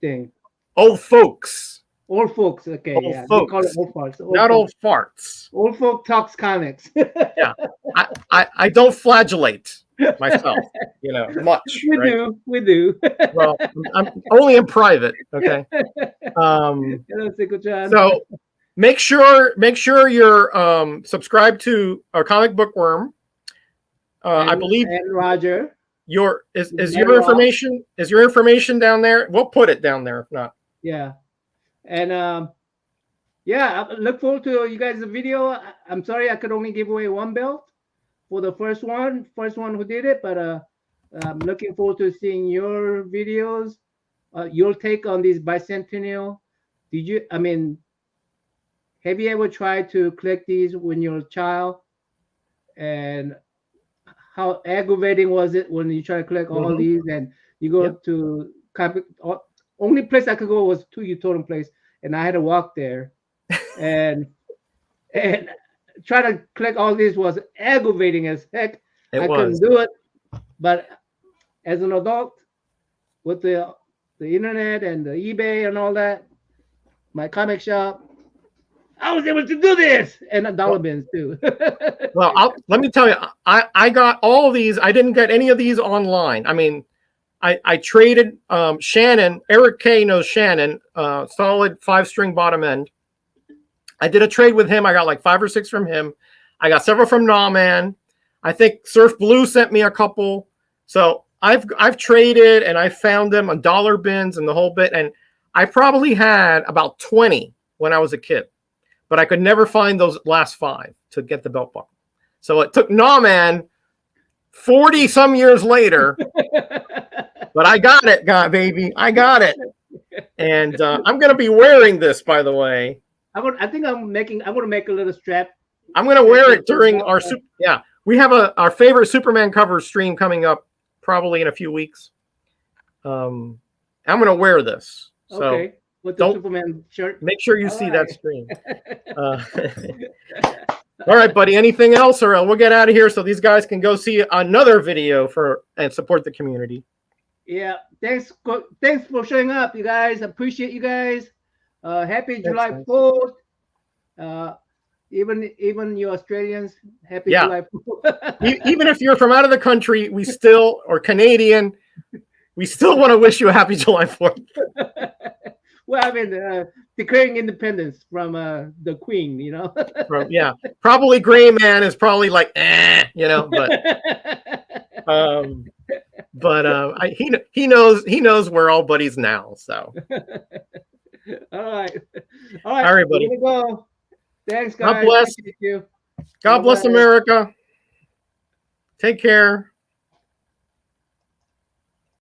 [SPEAKER 1] thing?
[SPEAKER 2] Old folks.
[SPEAKER 1] Old folks. Okay,
[SPEAKER 2] Old
[SPEAKER 1] yeah, we call it
[SPEAKER 2] folks.
[SPEAKER 1] old farts.
[SPEAKER 2] Not old farts.
[SPEAKER 1] Old folk talks comics.
[SPEAKER 2] Yeah. I don't flagellate myself, much,
[SPEAKER 1] We
[SPEAKER 2] right?
[SPEAKER 1] do. We do.
[SPEAKER 2] Well, I'm only in private, okay?
[SPEAKER 1] Hello, Sickle John.
[SPEAKER 2] So make sure you're subscribed to our Comic Book Worm. I believe
[SPEAKER 1] and Roger.
[SPEAKER 2] is your information down there? We'll put it down there if not.
[SPEAKER 1] Yeah. And yeah, I look forward to you guys' video. I'm sorry I could only give away one belt for the first one who did it, but I'm looking forward to seeing your videos, your take on this bicentennial. Have you ever tried to collect these when you're a child? And how aggravating was it when you try to collect all these and you go to only place I could go was to your totem place, and I had to walk there, and try to collect all these was aggravating as heck. Couldn't do it, but as an adult with the internet and the eBay and all that, my comic shop, I was able to do this, and dollar bins too.
[SPEAKER 2] Well, let me tell you, I got all of these. I didn't get any of these online. I mean, I traded Shannon. Eric K knows Shannon, solid 5-string bottom end. I did a trade with him. I got like 5 or 6 from him. I got several from Nawman. I think Surf Blue sent me a couple. So I've traded and I found them on dollar bins and the whole bit. And I probably had about 20 when I was a kid, but I could never find those last 5 to get the belt buckle. So it took Nawman 40 some years later, but I got it, baby. I got it. And I'm going to be wearing this, by the way.
[SPEAKER 1] I'm gonna make a little strap.
[SPEAKER 2] I'm going to wear it during our we have our favorite Superman cover stream coming up probably in a few weeks. I'm going to wear this. So
[SPEAKER 1] okay. With the Superman shirt.
[SPEAKER 2] Make sure you see that stream. All right, buddy. Anything else, or we'll get out of here so these guys can go see another video and support the community.
[SPEAKER 1] Yeah. Thanks for showing up, you guys. Appreciate you guys. Happy July 4th. Even you Australians, happy July 4th.
[SPEAKER 2] Even if you're from out of the country, or Canadian, we still want to wish you a happy July 4th.
[SPEAKER 1] Well, I mean, declaring independence from the Queen,
[SPEAKER 2] Probably Gray Man is probably like, but he knows we're all buddies now. So,
[SPEAKER 1] all right,
[SPEAKER 2] everybody.
[SPEAKER 1] Here we go. Thanks, guys.
[SPEAKER 2] God bless. God bless America. Take care.